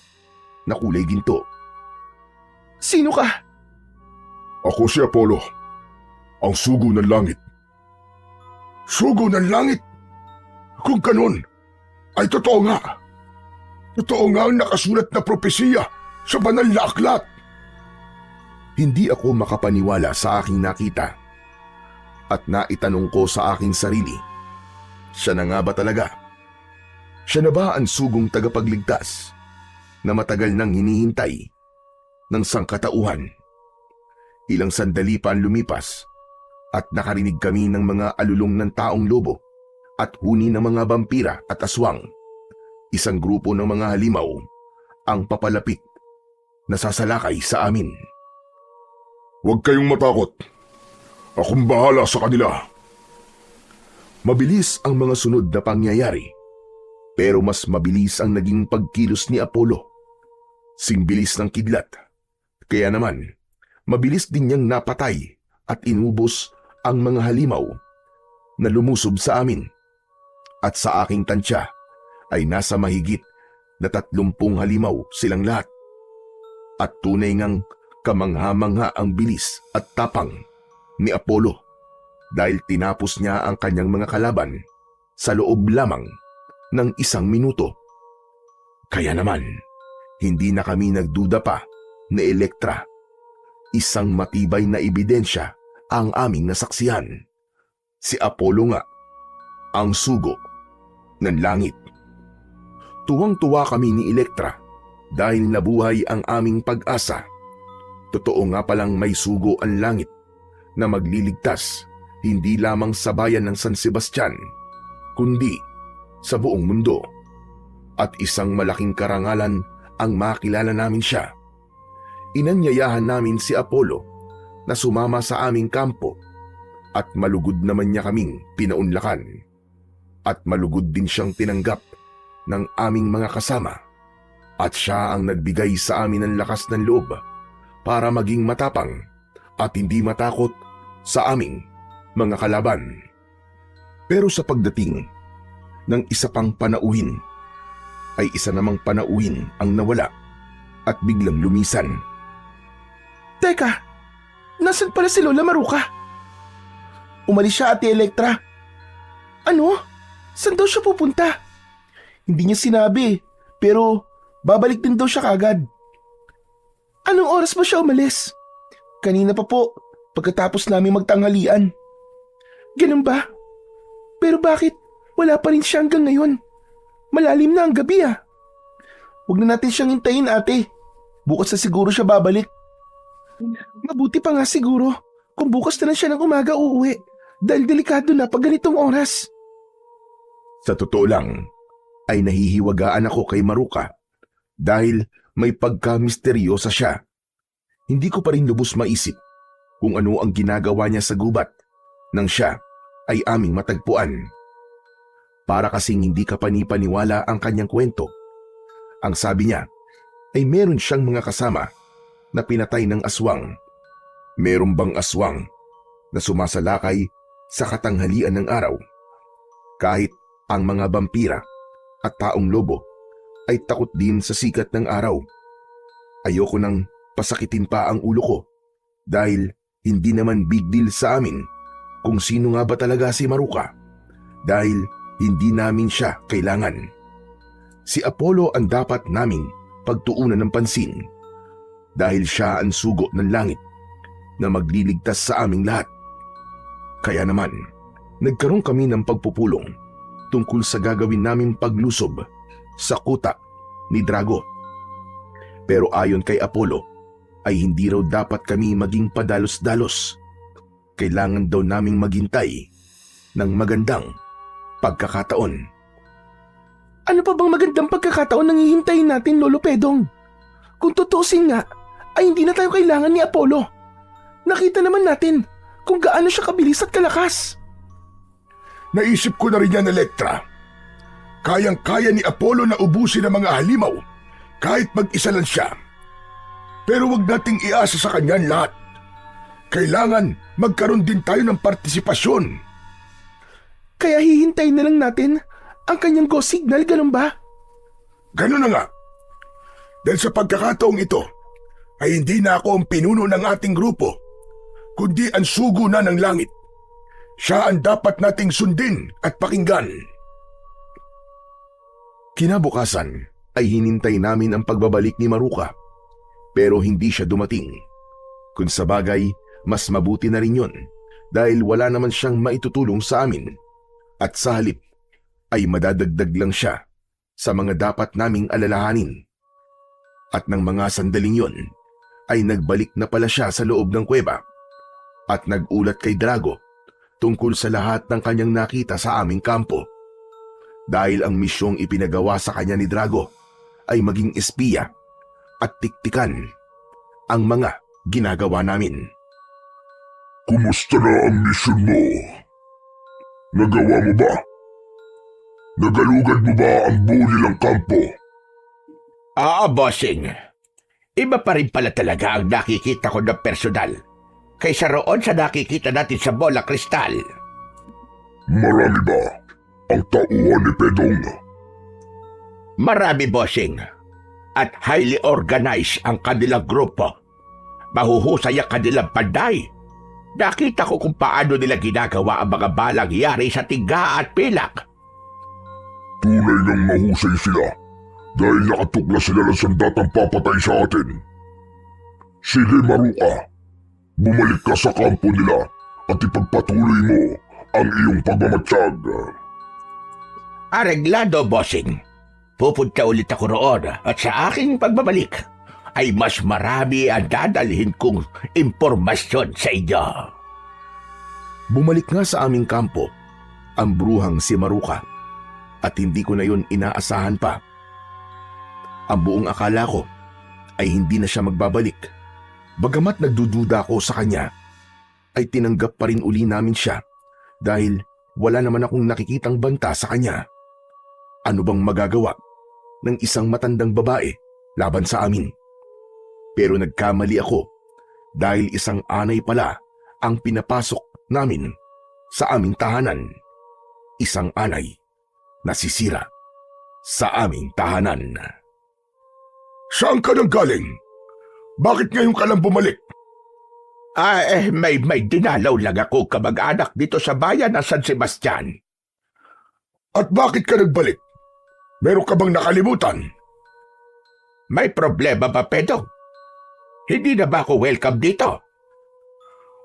[SPEAKER 1] na kulay ginto.
[SPEAKER 4] sino ka?
[SPEAKER 2] Ako si Apollo, ang sugo ng langit. Sugo ng langit? Kung ganun, ay totoo nga. Totoo nga ang nakasulat na propesiya sa banal na aklat.
[SPEAKER 1] Hindi ako makapaniwala sa aking nakita. At naitanong ko sa aking sarili, siya na nga ba talaga? Siya na ba ang sugong tagapagligtas na matagal nang hinihintay ng sangkatauhan? Ilang sandali pa ang lumipas at nakarinig kami ng mga alulong ng taong lobo at huni ng mga vampira at aswang. Isang grupo ng mga halimaw ang papalapit na sasalakay sa amin.
[SPEAKER 2] Huwag kayong matakot. Akong bahala sa kanila.
[SPEAKER 1] Mabilis ang mga sunod na pangyayari. Pero mas mabilis ang naging pagkilos ni Apollo. Singbilis ng kidlat. Kaya naman, mabilis din niyang napatay at inubos ang mga halimaw na lumusob sa amin. At sa aking tansya ay nasa mahigit na 30 halimaw silang lahat. At tunay ngang kamangha-mangha ang bilis at tapang ni Apollo dahil tinapos niya ang kanyang mga kalaban sa loob lamang ng 1 minuto. Kaya naman, hindi na kami nagduda pa ni Elektra. Isang matibay na ebidensya ang aming nasaksihan. Si Apollo nga, ang sugo ng langit. Tuwang-tuwa kami ni Elektra dahil nabuhay ang aming pag-asa. Totoo nga palang may sugo ang langit na magliligtas hindi lamang sa bayan ng San Sebastian, kundi sa buong mundo. At isang malaking karangalan ang makilala namin siya. Inanyayahan namin si Apollo na sumama sa aming kampo at malugod naman niya kaming pinaunlakan. At malugod din siyang tinanggap ng aming mga kasama. At siya ang nagbigay sa amin ng lakas ng loob para maging matapang at hindi matakot sa aming mga kalaban. Pero sa pagdating ng isa pang panauhin, ay isa namang panauhin ang nawala at biglang lumisan.
[SPEAKER 4] Teka, nasan pala si Lola Maruca? Umalis siya, Ate Elektra. Ano? Saan daw siya pupunta? Hindi niya sinabi, pero babalik din daw siya kagad. Anong oras ba siya umalis? Kanina pa po, pagkatapos namin magtanghalian. Ganun ba? Pero bakit wala pa rin siya hanggang ngayon? Malalim na ang gabi ah. Huwag na natin siyang hintayin, ate. Bukas na siguro siya babalik. Mabuti pa nga siguro kung bukas na lang siya ng umaga uuwi dahil delikado na pag ganitong oras.
[SPEAKER 1] Sa totoo lang, ay nahihiwagaan ako kay Maruca dahil may pagka-misteryosa siya. Hindi ko pa rin lubos maisip kung ano ang ginagawa niya sa gubat nang siya ay aming matagpuan. Para kasing hindi ka panipaniwala ang kanyang kwento. Ang sabi niya ay meron siyang mga kasama na pinatay ng aswang. Meron bang aswang na sumasalakay sa katanghalian ng araw? Kahit ang mga vampira at taong lobo ay takot din sa sikat ng araw. Ayoko nang pasakitin pa ang ulo ko dahil hindi naman big deal sa amin kung sino nga ba talaga si Maruca dahil hindi namin siya kailangan. Si Apollo ang dapat naming pagtuunan ng pansin dahil siya ang sugo ng langit na magliligtas sa aming lahat. Kaya naman, nagkaroon kami ng pagpupulong tungkol sa gagawin naming paglusob sa kuta ni Drago. Pero ayon kay Apollo, ay hindi raw dapat kami maging padalos-dalos. Kailangan daw naming maghintay ng magandang pagkakataon.
[SPEAKER 4] Ano pa bang magandang pagkakataon nang hihintayin natin, Lolo Pedong? Kung tutusin nga, ay hindi na tayo kailangan ni Apollo. Nakita naman natin kung gaano siya kabilis at kalakas.
[SPEAKER 2] Naisip ko na rin yan, Elektra. Kayang-kaya ni Apollo na ubusin ang mga halimaw kahit mag-isa lang siya. Pero wag nating iasa sa kanya lahat. Kailangan magkaroon din tayo ng partisipasyon.
[SPEAKER 4] Kaya hihintayin na lang natin ang kanyang go signal, ganun ba?
[SPEAKER 2] Ganun na nga. Dahil sa pagkakataong ito, ay hindi na ako ang pinuno ng ating grupo, kundi ang sugo na ng langit. Siya ang dapat nating sundin at pakinggan.
[SPEAKER 1] Kinabukasan ay hinintay namin ang pagbabalik ni Maruca pero hindi siya dumating. Kung sa bagay, mas mabuti na rin yun dahil wala naman siyang maitutulong sa amin at sa halip ay madadagdag lang siya sa mga dapat naming alalahanin. At ng mga sandaling yon ay nagbalik na pala siya sa loob ng kuweba at nagulat kay Drago tungkol sa lahat ng kanyang nakita sa aming kampo. Dahil ang misyong ipinagawa sa kanya ni Drago ay maging espiya at tiktikan ang mga ginagawa namin.
[SPEAKER 2] Kumusta na ang misyon mo? Nagawa mo ba? Nagalugad mo ba ang buo nilang kampo?
[SPEAKER 3] Bossing. Iba pa rin pala talaga ang nakikita ko ng personal kaysa roon sa nakikita natin sa bola kristal.
[SPEAKER 2] Marami ba ang tauhan ni Pedong?
[SPEAKER 3] Marami, bossing. At highly organized ang kanilang grupo. Mahuhusay ang kanilang panday. Nakita ko kung paano nila ginagawa ang mga balang yari sa tiga at pilak.
[SPEAKER 2] Tunay ng mahusay sila dahil nakatukla sila ng sandatang papatay sa atin. Sige, Maruka. Bumalik ka sa kampo nila at ipagpatuloy mo ang iyong pagmamatsyag.
[SPEAKER 3] Areglado, bossing. Pupunta ulit ako roon at sa aking pagbabalik ay mas marami ang dadalhin kong impormasyon sa inyo.
[SPEAKER 1] Bumalik nga sa aming kampo ang bruhang si Maruka at hindi ko na yun inaasahan pa. Ang buong akala ko ay hindi na siya magbabalik. Bagamat nagdududa ko sa kanya, ay tinanggap pa rin uli namin siya dahil wala naman akong nakikitang banta sa kanya. Ano bang magagawa ng isang matandang babae laban sa amin? Pero nagkamali ako dahil isang anay pala ang pinapasok namin sa aming tahanan. Isang anay na sisira sa aming tahanan.
[SPEAKER 2] Saan ka nang galing? Bakit ngayon ka lang bumalik?
[SPEAKER 3] May dinalaw lang ako kamag-anak dito sa bayan ng San Sebastian.
[SPEAKER 2] At bakit ka nagbalik? Meron ka bang nakalimutan?
[SPEAKER 3] May problema ba, Pedro? Hindi na ba ako welcome dito?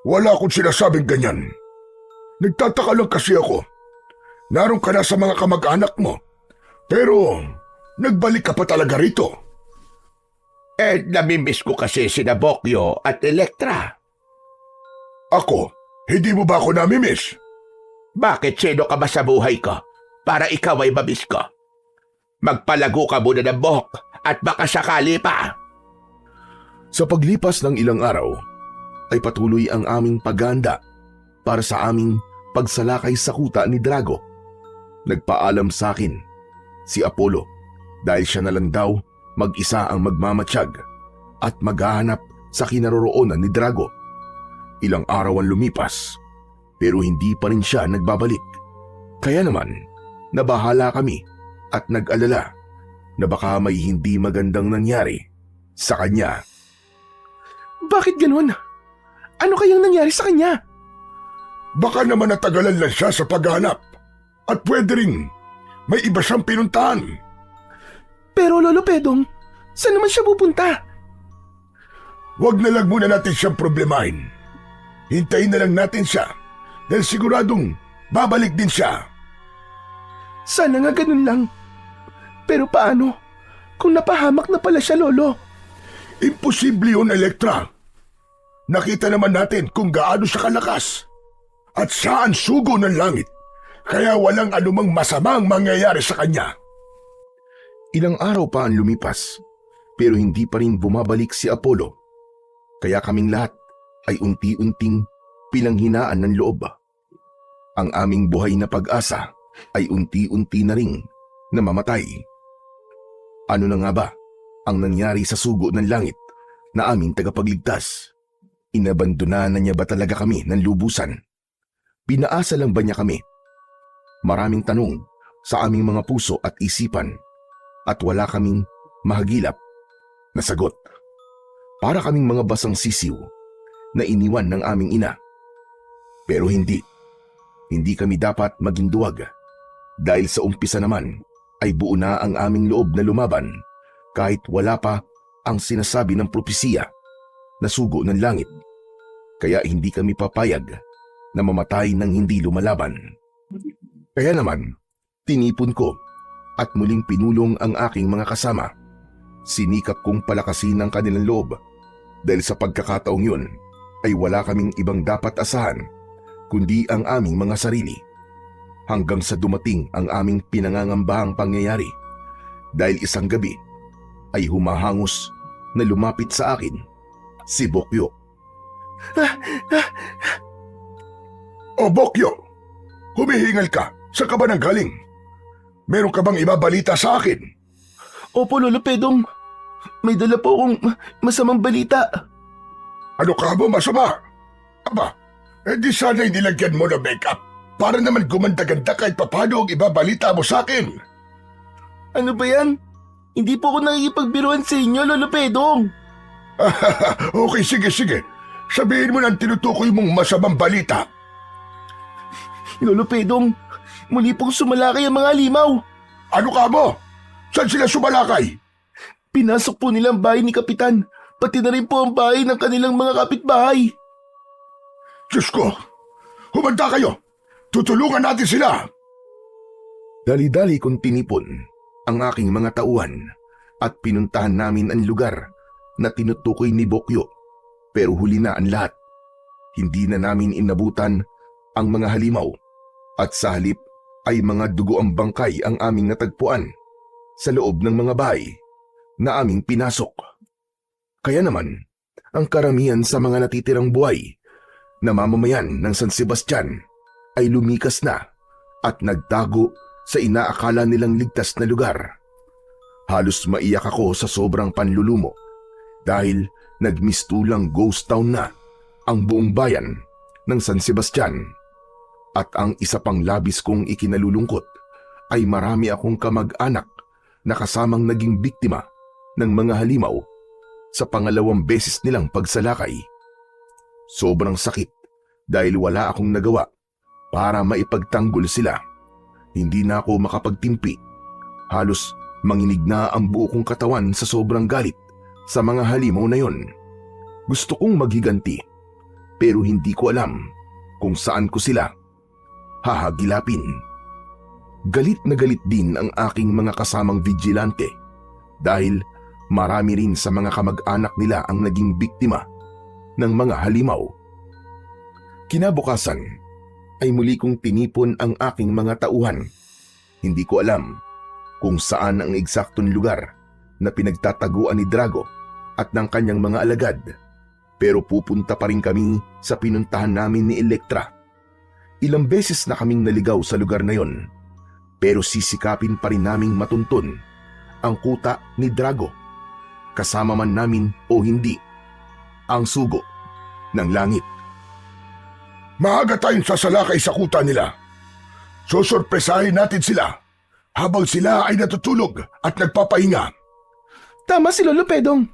[SPEAKER 2] Wala akong sinasabing ganyan. Nagtataka lang kasi ako. Naroon ka na sa mga kamag-anak mo. Pero nagbalik ka pa talaga rito.
[SPEAKER 3] Namimiss ko kasi sina Bokyo at Elektra.
[SPEAKER 2] Ako, hindi mo ba ako namimiss?
[SPEAKER 3] Bakit sino ka ba sa buhay ko para ikaw ay mamiss ko? Magpalago ka muna ng buhok at baka sakali pa.
[SPEAKER 1] Sa paglipas ng ilang araw, ay patuloy ang aming paghahanda para sa aming pagsalakay sa kuta ni Drago. Nagpaalam sa akin si Apollo dahil siya na lang daw mag-isa ang magmamatsyag at maghahanap sa kinaroroonan ni Drago. Ilang araw ang lumipas pero hindi pa rin siya nagbabalik. Kaya naman, nabahala kami at nag-alala na baka may hindi magandang nangyari sa kanya.
[SPEAKER 4] Bakit ganun? Ano kayang nangyari sa kanya?
[SPEAKER 2] Baka naman natagalan lang siya sa paghanap. At pwede rin, may iba siyang pinuntahan.
[SPEAKER 4] Pero Lolo Pedong, saan naman siya pupunta?
[SPEAKER 2] Huwag na lang muna natin siyang problemahin. Hintayin na lang natin siya dahil siguradong babalik din siya.
[SPEAKER 4] Sana nga ganun lang. Pero paano kung napahamak na pala siya, Lolo?
[SPEAKER 2] Imposible yun, Elektra. Nakita naman natin kung gaano siya kalakas. At siya ang sugo ng langit. Kaya walang anumang masamang mangyayari sa kanya.
[SPEAKER 1] Ilang araw pa ang lumipas pero hindi pa rin bumabalik si Apollo. Kaya kaming lahat ay unti-unting pinanghinaan ng loob. Ang aming buhay na pag-asa ay unti-unti na ring namamatay. Ano na nga ba ang nangyari sa sugo ng langit na aming tagapagligtas? Inabandona na niya ba talaga kami ng lubusan? Pinaasa lang ba niya kami? Maraming tanong sa aming mga puso at isipan at wala kaming mahagilap na sagot. Para kaming mga basang sisiw na iniwan ng aming ina. Pero hindi kami dapat maging duwag dahil sa umpisa naman ay buo na ang aming loob na lumaban kahit wala pa ang sinasabi ng propesiya na sugo ng langit. Kaya hindi kami papayag na mamatay ng hindi lumalaban. Kaya naman, tinipon ko at muling pinulong ang aking mga kasama. Sinikap kong palakasin ang kanilang loob dahil sa pagkakataong yun ay wala kaming ibang dapat asahan kundi ang aming mga sarili. Hanggang sa dumating ang aming pinangangambahang pangyayari dahil isang gabi ay humahangos na lumapit sa akin si Bokyo.
[SPEAKER 2] O Bokyo, humihingal ka. Saan ka ba nanggaling? Meron ka bang ibabalita sa akin?
[SPEAKER 4] Opo, Lolo Pedong. May dala po akong masamang balita.
[SPEAKER 2] Ano ka mo masama? Aba, di sana'y nilagyan mo ng makeup para naman gumanda-ganda kahit papano ang ibabalita mo sa akin.
[SPEAKER 4] Ano ba yan? Hindi po ako nakikipagbiruan sa inyo, Lolo Pedong.
[SPEAKER 2] Okay, sige. Sabihin mo ng tinutukoy mong masamang balita.
[SPEAKER 4] Lolo Pedong, muli pong sumalakay ang mga halimaw.
[SPEAKER 2] Ano ka mo? Saan sila sumalakay?
[SPEAKER 4] Pinasok po nilang bahay ni Kapitan, pati na rin po ang bahay ng kanilang mga kapitbahay.
[SPEAKER 2] Diyos ko, humanda kayo. Tutulungan natin sila.
[SPEAKER 1] Dali-dali kong tinipon ang aking mga tauhan at pinuntahan namin ang lugar na tinutukoy ni Bokyo. Pero huli na ang lahat. Hindi na namin inabutan ang mga halimaw at sa halip ay mga dugo ang bangkay ang aming natagpuan sa loob ng mga bahay na aming pinasok. Kaya naman, ang karamihan sa mga natitirang buhay na mamamayan ng San Sebastian ay lumikas na at nagtago sa inaakala nilang ligtas na lugar. Halos maiyak ako sa sobrang panlulumo dahil nagmistulang ghost town na ang buong bayan ng San Sebastian. At ang isa pang labis kong ikinalulungkot ay marami akong kamag-anak na kasamang naging biktima ng mga halimaw sa pangalawang beses nilang pagsalakay. Sobrang sakit dahil wala akong nagawa para maipagtanggol sila. Hindi na ako makapagtimpi. Halos manginig na ang buo kong katawan sa sobrang galit sa mga halimaw na yon. Gusto kong maghiganti pero hindi ko alam kung saan ko sila hahagilapin. Galit na galit din ang aking mga kasamang vigilante dahil marami rin sa mga kamag-anak nila ang naging biktima ng mga halimaw. Kinabukasan ay muli kong tinipon ang aking mga tauhan. Hindi ko alam kung saan ang eksaktong lugar na pinagtataguan ni Drago at ng kanyang mga alagad, pero pupunta pa rin kami sa pinuntahan namin ni Elektra. Ilang beses na kaming naligaw sa lugar na yon, pero sisikapin pa rin naming matuntun ang kuta ni Drago. Kasama man namin o hindi, ang sugo ng langit.
[SPEAKER 2] Maaga tayong sasalakay sa kuta nila. Susurpresahin natin sila habang sila ay natutulog at nagpapahinga.
[SPEAKER 4] Tama si Lolo Pedong.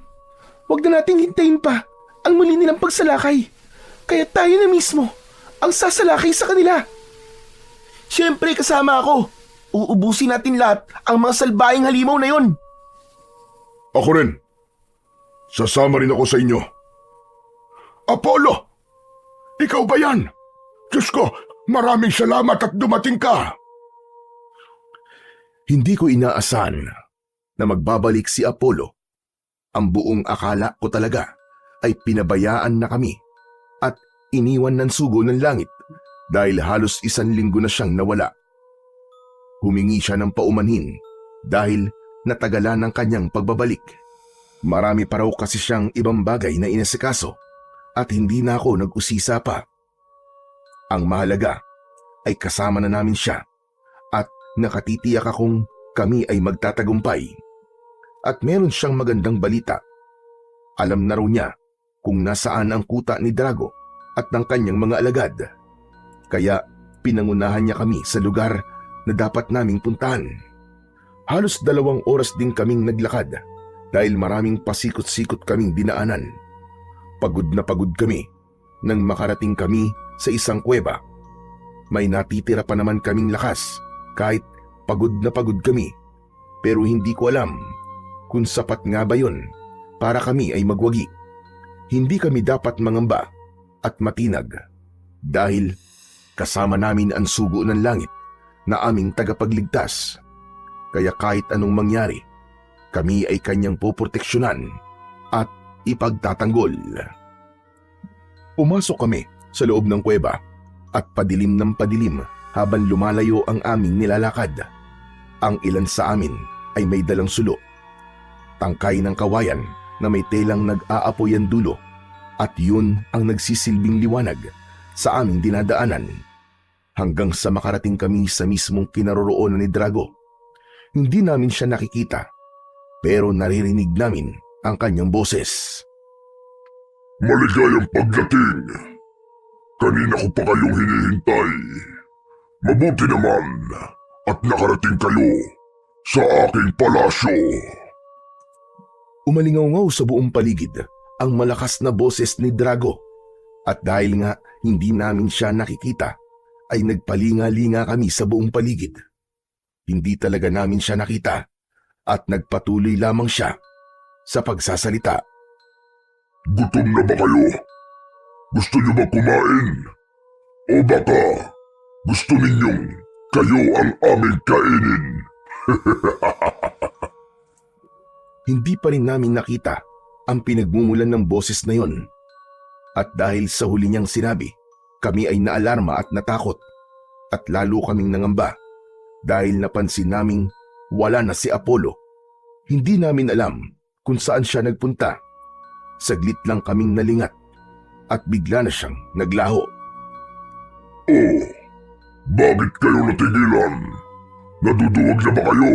[SPEAKER 4] Huwag na nating hintayin pa ang muli nilang pagsalakay. Kaya tayo na mismo ang sasalakay sa kanila. Siyempre kasama ako. Uubusin natin lahat ang mga salbayang halimaw na yon.
[SPEAKER 2] Ako rin. Sasama rin ako sa inyo. Apollo! Ikaw ba yan? Diyos ko, maraming salamat at dumating ka.
[SPEAKER 1] Hindi ko inaasahan na magbabalik si Apollo. Ang buong akala ko talaga ay pinabayaan na kami at iniwan ng sugo ng langit dahil halos 1 linggo na siyang nawala. Humingi siya ng paumanhin dahil natagalan ng kanyang pagbabalik. Marami pa raw kasi siyang ibang bagay na inasikaso at hindi na ako nag-usisa pa. Ang mahalaga ay kasama na namin siya at nakatitiyak akong kami ay magtatagumpay. At meron siyang magandang balita. Alam na raw niya kung nasaan ang kuta ni Drago at ng kanyang mga alagad. Kaya pinangunahan niya kami sa lugar na dapat naming puntahan. Halos 2 oras din kaming naglakad dahil maraming pasikot-sikot kaming dinaanan. Pagod na pagod kami nang makarating kami sa isang kuweba. May natitira pa naman kaming lakas kahit pagod na pagod kami, pero hindi ko alam kung sapat nga ba yun para kami ay magwagi. Hindi kami dapat mangamba at matinag dahil kasama namin ang sugo ng langit na aming tagapagligtas. Kaya kahit anong mangyari, kami ay kanyang poproteksyonan at ipagtatanggol. Pumasok kami sa loob ng kuweba at padilim ng padilim habang lumalayo ang aming nilalakad. Ang ilan sa amin ay may dalang sulo, tangkay ng kawayan na may telang nag-aapoy ang dulo, at yun ang nagsisilbing liwanag sa aming dinadaanan hanggang sa makarating kami sa mismong kinaroroonan ni Drago Hindi namin siya nakikita, pero naririnig namin ang kanyang boses.
[SPEAKER 2] Maligayang pagdating. Kanina ko pa kayong hinihintay. Mabuti naman at nakarating kayo sa aking palasyo.
[SPEAKER 1] Umalingaw sa buong paligid ang malakas na boses ni Drago at dahil nga hindi namin siya nakikita ay nagpalinga-linga kami sa buong paligid. Hindi talaga namin siya nakita at nagpatuloy lamang siya sa pagsasalita.
[SPEAKER 2] Gutom na ba kayo? Gusto niyo ba kumain? O baka gusto ninyong kayo ang aming kainin?
[SPEAKER 1] Hindi pa rin namin nakita ang pinagmumulan ng boses na yon. At dahil sa huli niyang sinabi, kami ay naalarma at natakot at lalo kaming nangamba dahil napansin naming wala na si Apollo. Hindi namin alam kung saan siya nagpunta. Saglit lang kaming nalingat at bigla na siyang naglaho.
[SPEAKER 2] Oh, bakit kayo natigilan? Naduduwag na ba kayo?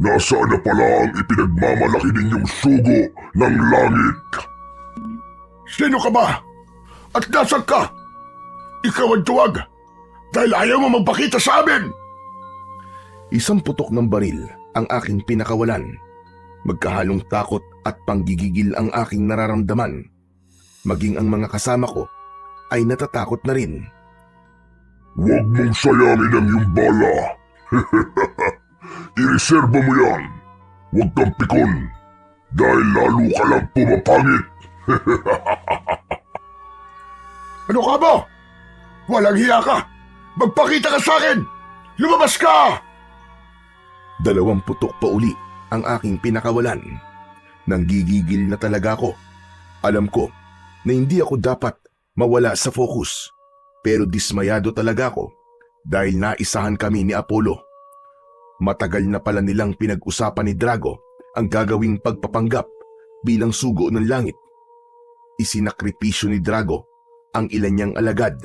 [SPEAKER 2] Nasaan na pala ang ipinagmamalaki ninyong sugo ng langit? Sino ka ba? At nasaan ka? Ikaw ang tuwag dahil ayaw mo magpakita sa amin!
[SPEAKER 1] Isang putok ng baril ang aking pinakawalan. Magkahalong takot at panggigigil ang aking nararamdaman. Maging ang mga kasama ko ay natatakot na rin.
[SPEAKER 2] Huwag mong sayangin ang iyong bala. Ireserba mo yan. Huwag kang pikon dahil lalo ka lang pumapangit. Ano ka ba? Walang hiya ka! Magpakita ka sa akin! Lumabas ka!
[SPEAKER 1] 2 putok pa uli ang aking pinakawalan. Nanggigigil na talaga ako. Alam ko na hindi ako dapat mawala sa focus, pero dismayado talaga ako dahil naisahan kami ni Apollo. Matagal na pala nilang pinag-usapan ni Drago ang gagawing pagpapanggap bilang sugo ng langit. Isinakripisyo ni Drago ang ilan niyang alagad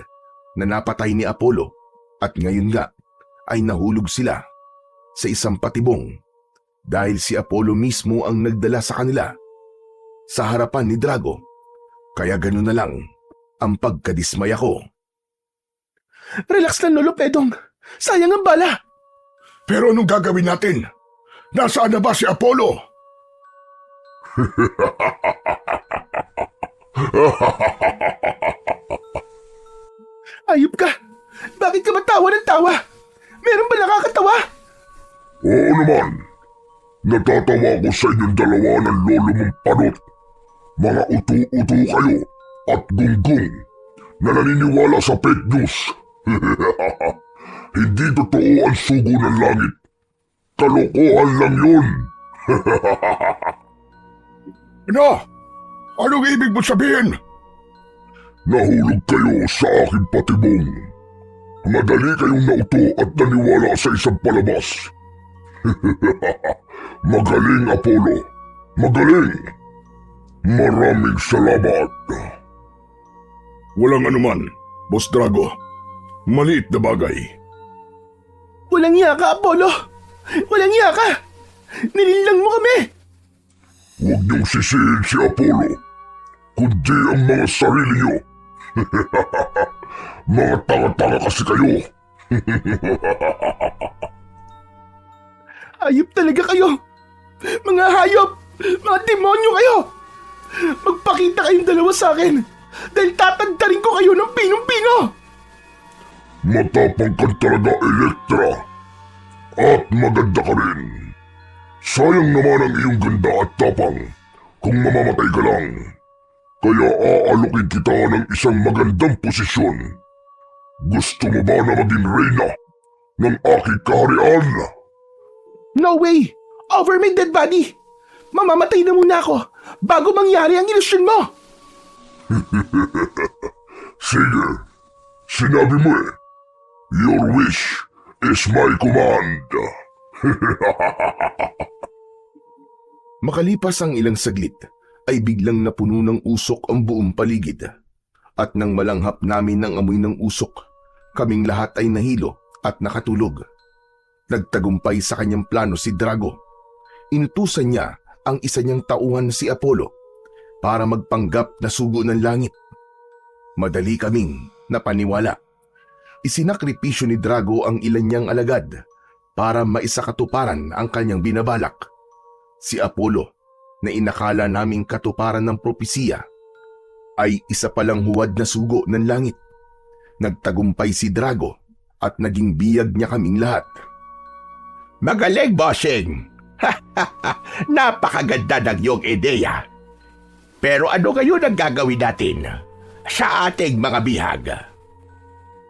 [SPEAKER 1] na napatay ni Apollo at ngayon nga ay nahulog sila sa isang patibong dahil si Apollo mismo ang nagdala sa kanila sa harapan ni Drago. Kaya gano'n na lang ang pagkadismaya ko.
[SPEAKER 4] Relax lang, Lolo Pedong. Sayang ang bala.
[SPEAKER 2] Pero anong gagawin natin? Nasaan na ba si Apollo?
[SPEAKER 4] Ayop ka. Bakit ka matawa ng tawa? Meron ba nakakatawa?
[SPEAKER 2] Oo naman. Natatawa ko sa inyong dalawa ng lolo mong panot. Mga utu-utu kayo at gunggong na naniniwala sa fake news. Hindi totoo ang sugo ng langit. Kalokohan lang yun. Ano? Anong ibig mo sabihin? Nahulog kayo sa aking patibong. Madali kayong nauto at naniwala sa isang palabas. Magaling, Apollo. Magaling. Maraming salamat. Walang anuman, Boss Drago. Maliit na bagay.
[SPEAKER 4] Walang iya ka, Apollo. Walang iya ka. Nilinlang mo kami.
[SPEAKER 2] Huwag niyong sisihin si Apollo, kundi ang mga sarili niyo. Mga tanga-tanga kasi kayo.
[SPEAKER 4] Ayop talaga kayo. Mga hayop. Mga demonyo kayo. Magpakita kayong dalawa sa akin dahil tatantarin ko kayo ng pinong-pino.
[SPEAKER 2] Matapang ka talaga, Elektra. At maganda ka rin. Sayang naman ang iyong ganda at tapang kung mamamatay ka lang. Kaya aalukin kita ng isang magandang posisyon. Gusto mo ba na maging reyna ng aking kaharian?
[SPEAKER 4] No way! Over my dead body! Mamamatay na muna ako bago mangyari ang ilusyon mo!
[SPEAKER 2] Sige, sinabi mo eh. Your wish is my command.
[SPEAKER 1] Makalipas ang ilang saglit, ay biglang napuno ng usok ang buong paligid. At nang malanghap namin ng amoy ng usok, kaming lahat ay nahilo at nakatulog. Nagtagumpay sa kanyang plano si Drago. Inutusan niya ang isa niyang tauhan si Apollo para magpanggap na sugo ng langit. Madali kaming napaniwala. Isinakripisyo ni Drago ang ilan niyang alagad para maisakatuparan ang kanyang binabalak. Si Apollo, na inakala naming katuparan ng propesiya, ay isa palang huwad na sugo ng langit. Nagtagumpay si Drago at naging biyag niya kaming lahat.
[SPEAKER 3] Magaling, bossing! Napakaganda ng iyong ideya. Pero ano ngayon ang gagawin natin sa ating mga bihag?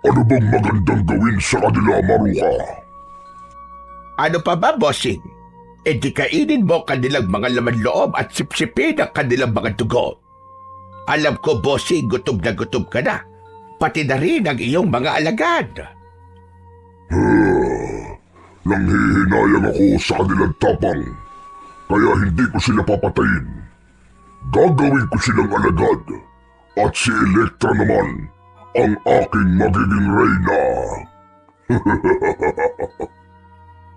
[SPEAKER 2] Ano bang magandang gawin sa kanila, Maruka?
[SPEAKER 3] Ano pa ba, bossing? E di kainin mo kanilang mga laman loob at sipsipin ang kanilang mga dugo. Alam ko, bossing, gutom ka na. Pati na rin ang iyong mga alagad.
[SPEAKER 2] Nanghihinayang ako sa kanilang tapang, kaya hindi ko sila papatayin. Gagawin ko silang alagad, at si Elektra naman ang aking magiging reyna.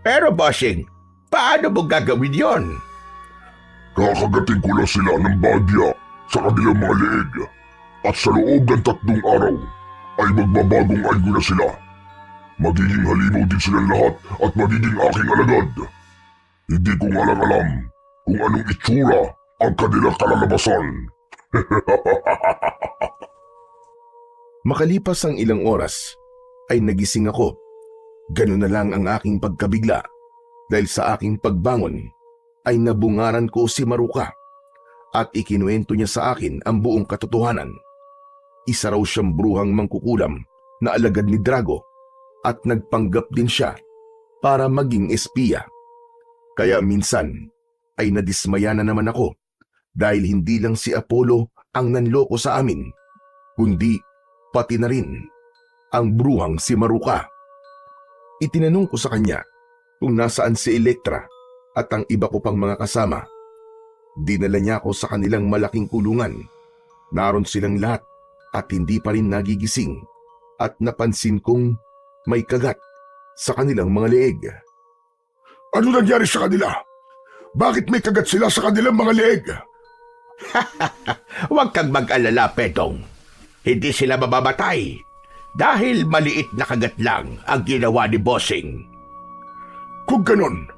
[SPEAKER 3] Pero, bossing, paano mo gagawin yon?
[SPEAKER 2] Kakagating ko lang sila ng bagya sa kanilang mga leeg, at sa loob ng 3 araw ay magbabagong anyo na sila. Magiging halimaw din silang lahat at magiging aking alagad. Hindi ko nga lang alam kung anong itsura ang kanilang kalalabasan.
[SPEAKER 1] Makalipas ang ilang oras, ay nagising ako. Ganun na lang ang aking pagkabigla dahil sa aking pagbangon ay nabungaran ko si Maruka at ikinuwento niya sa akin ang buong katotohanan. Isa raw siyang bruhang mangkukulam na alagad ni Drago at nagpanggap din siya para maging espiya. Kaya minsan ay nadismaya na naman ako dahil hindi lang si Apollo ang nanloko sa amin, kundi pati na rin ang bruhang si Maruka. Itinanong ko sa kanya kung nasaan si Elektra at ang iba ko pang mga kasama. Dinala niya ako sa kanilang malaking kulungan. Naroon silang lahat at hindi pa rin nagigising at napansin kong may kagat sa kanilang mga leeg.
[SPEAKER 2] Ano nangyari sa kanila? Bakit may kagat sila sa kanilang mga leeg?
[SPEAKER 3] Huwag kang mag-alala, Pedong. Hindi sila mababatay dahil maliit na kagat lang ang ginawa ni bossing.
[SPEAKER 2] Kung ganon,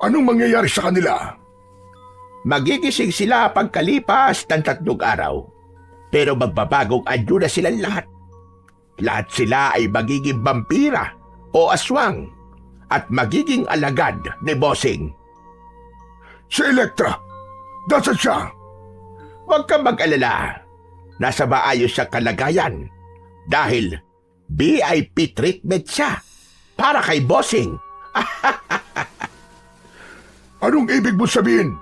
[SPEAKER 2] anong mangyayari sa kanila?
[SPEAKER 3] Magigising sila pagkalipas ng 3 araw. Pero magbabagong anyo na silang lahat. Lahat sila ay magiging vampira o aswang at magiging alagad ni bossing.
[SPEAKER 2] Si Elektra, dasan siya?
[SPEAKER 3] Huwag kang mag-alala. Nasa maayos siyang kalagayan dahil VIP treatment siya para kay bossing.
[SPEAKER 2] Anong ibig mo sabihin?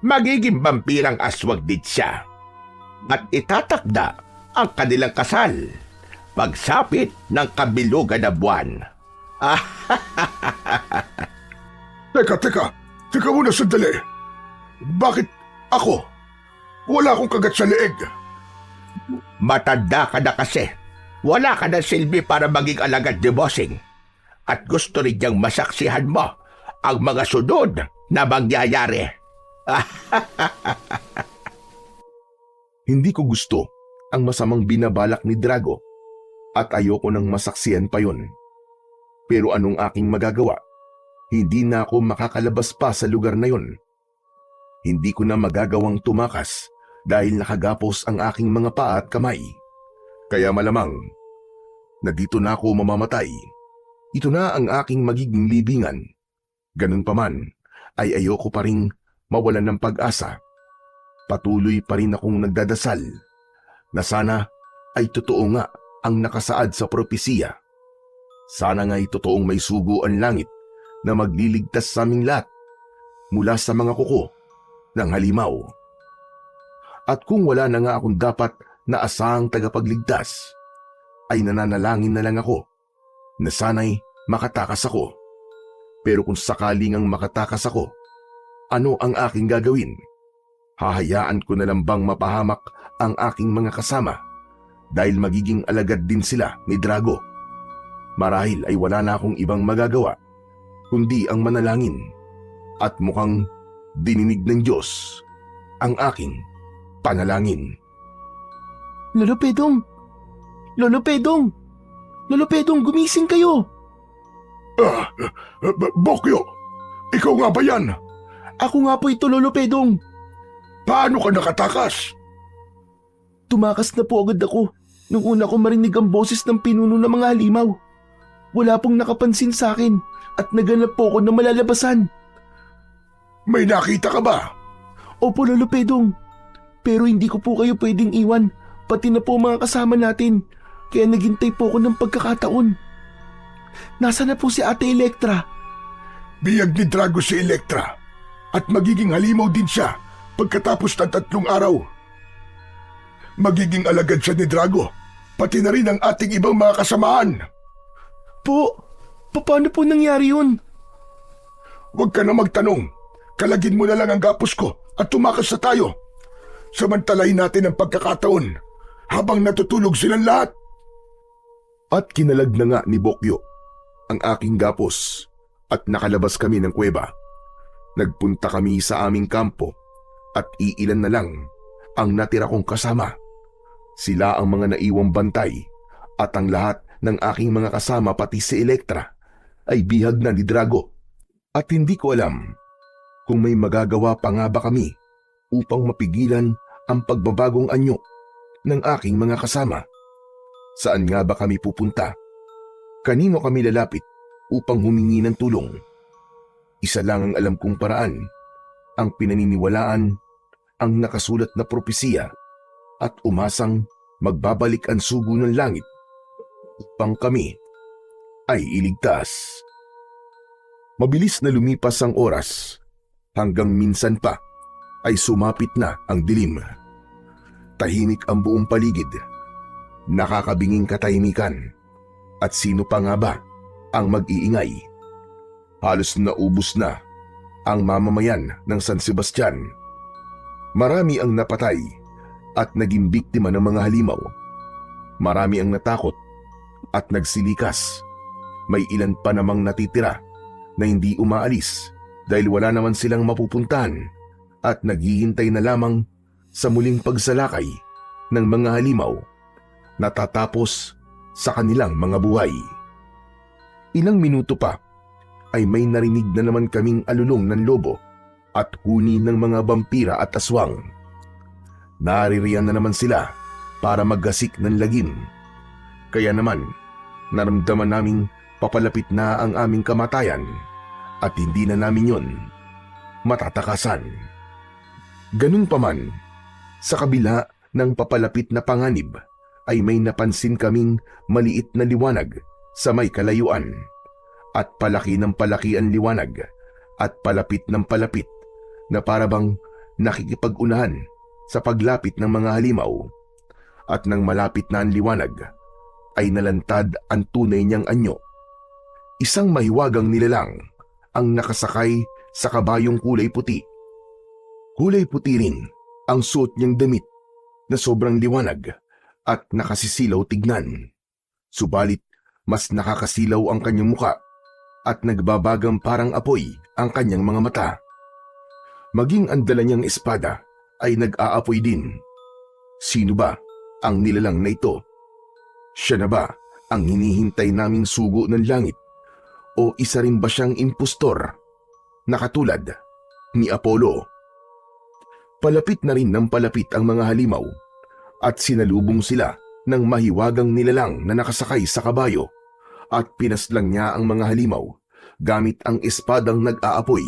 [SPEAKER 3] Magiging vampirang aswang din siya at itatakda ang kanilang kasal pagsapit ng kabilugan na buwan.
[SPEAKER 2] Teka muna sandali. Bakit ako? Wala akong kagat sa leeg.
[SPEAKER 3] Matanda ka na kasi. Wala ka na silbi para maging alagad ni bossing. At gusto rin niyang masaksihan mo ang mga sunod na mangyayari.
[SPEAKER 1] Hindi ko gusto ang masamang binabalak ni Drago at ayoko nang masaksihan pa yon. Pero anong aking magagawa? Hindi na ako makakalabas pa sa lugar na yon. Hindi ko na magagawang tumakas dahil nakagapos ang aking mga paa at kamay. Kaya malamang na dito na ako mamamatay. Ito na ang aking magiging libingan. Ganun pa man ay ayoko pa ring mawalan ng pag-asa. Patuloy pa rin akong nagdadasal na sana ay totoo nga ang nakasaad sa propesiya. Sana nga'y totoong may sugo ang langit na magliligtas sa aming lahat mula sa mga kuko ng halimaw. At kung wala na nga akong dapat na asahang tagapagligtas, ay nananalangin na lang ako na sana'y makatakas ako. Pero kung sakaling ang makatakas ako, ano ang aking gagawin? Hahayaan ko na lang bang mapahamak ang aking mga kasama dahil magiging alagad din sila ni Drago? Marahil ay wala na akong ibang magagawa kundi ang manalangin at mukhang dininig ng Diyos ang aking panalangin.
[SPEAKER 4] Lolo Pedong! Lolo Pedong! Lolo Pedong, gumising kayo!
[SPEAKER 2] Bokyo, ikaw nga ba yan?
[SPEAKER 4] Ako nga po ito, Lolo Pedong.
[SPEAKER 2] Paano ka nakatakas?
[SPEAKER 4] Tumakas na po agad ako nung una ko marinig ang boses ng pinuno ng mga halimaw. Wala pong nakapansin sa akin at naganap po ako ng malalabasan.
[SPEAKER 2] May nakita ka ba?
[SPEAKER 4] Opo, Lolo Pedong. Pero hindi ko po kayo pwedeng iwan, pati na po mga kasama natin. Kaya naghintay po ako ng pagkakataon. Nasaan na po si Ate Electra?
[SPEAKER 2] Biyag ni Drago si Electra at magiging halimaw din siya pagkatapos ng 3 araw. Magiging alagad siya ni Drago, pati na rin ang ating ibang mga kasamaan.
[SPEAKER 4] Paano po nangyari yun?
[SPEAKER 2] Huwag ka na magtanong. Kalagin mo na lang ang gapos ko at tumakas na tayo. Samantalahin natin ang pagkakataon habang natutulog silang lahat.
[SPEAKER 1] At kinalag na nga ni Bokyo ang aking gapos at nakalabas kami ng kuweba. Nagpunta kami sa aming kampo at iilan na lang ang natira kong kasama. Sila ang mga naiwang bantay at ang lahat ng aking mga kasama pati si Electra ay bihag na ni Drago. At hindi ko alam kung may magagawa pa nga ba kami upang mapigilan ang pagbabagong anyo ng aking mga kasama. Saan nga ba kami pupunta? Kanino kami lalapit upang humingi ng tulong? Isa lang ang alam kong paraan, ang pinaniniwalaan, ang nakasulat na propesiya at umasang magbabalik ang sugo ng langit upang kami ay iligtas. Mabilis na lumipas ang oras hanggang minsan pa ay sumapit na ang dilim. Tahimik ang buong paligid. Nakakabinging katahimikan. At sino pa nga ba ang mag-iingay? Halos naubos na ang mamamayan ng San Sebastian. Marami ang napatay at naging biktima ng mga halimaw. Marami ang natakot at nagsilikas. May ilan pa namang natitira na hindi umaalis dahil wala naman silang mapupuntahan at naghihintay na lamang sa muling pagsalakay ng mga halimaw na tatapos sa kanilang mga buhay. Ilang minuto pa ay may narinig na naman kaming alulong ng lobo at huni ng mga vampira at aswang. Naririyan na naman sila para maggasik ng lagim. Kaya naman, naramdaman naming papalapit na ang aming kamatayan at hindi na namin yon matatakasan. Ganun pa man, sa kabila ng papalapit na panganib, ay may napansin kaming maliit na liwanag sa may kalayuan. At palaki ng palaki ang liwanag at palapit ng palapit na parabang nakikipag-unahan sa paglapit ng mga halimaw. At nang malapit na ang liwanag, ay nalantad ang tunay niyang anyo. Isang mahiwagang nilalang ang nakasakay sa kabayong kulay puti. Kulay puti rin ang suot niyang damit na sobrang liwanag at nakasisilaw tignan. Subalit mas nakakasilaw ang kanyang muka at nagbabagang parang apoy ang kanyang mga mata. Maging ang dala niyang espada ay nag-aapoy din. Sino ba ang nilalang na ito? Siya na ba ang hinihintay naming sugo ng langit? O isa rin ba siyang impostor na katulad ni Apollo? Palapit na rin ng palapit ang mga halimaw at sinalubong sila ng mahiwagang nilalang na nakasakay sa kabayo at pinaslang niya ang mga halimaw gamit ang espadang nag-aapoy.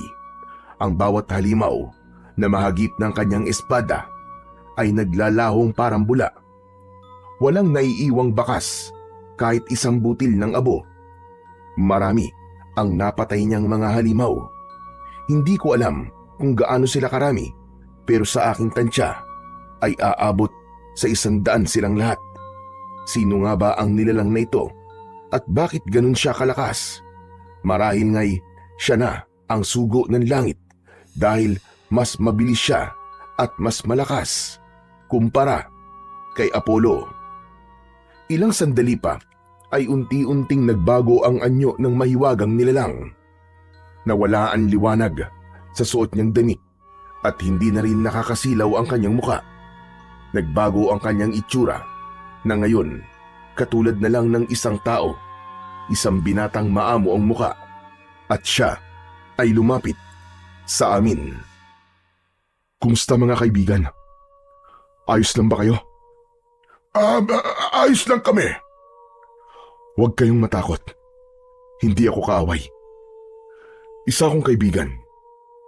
[SPEAKER 1] Ang bawat halimaw na mahagip ng kanyang espada ay naglalahong parang bula. Walang naiiwang bakas kahit isang butil ng abo. Marami ang napatay niyang mga halimaw. Hindi ko alam kung gaano sila karami, pero sa aking tansya ay aabot sa 100 silang lahat. Sino nga ba ang nilalang na ito at bakit ganun siya kalakas? Marahil nga'y siya na ang sugo ng langit dahil mas mabilis siya at mas malakas kumpara kay Apollo. Ilang sandali pa ay unti-unting nagbago ang anyo ng mahiwagang nilalang. Nawala ang liwanag sa suot niyang damit at hindi na rin nakakasilaw ang kanyang muka. Nagbago ang kanyang itsura na ngayon katulad na lang ng isang tao, isang binatang maamo ang muka, at siya ay lumapit sa amin. Kumusta mga kaibigan? Ayos lang ba kayo?
[SPEAKER 2] Ayos lang kami.
[SPEAKER 1] Huwag kayong matakot. Hindi ako kaaway. Isa akong kaibigan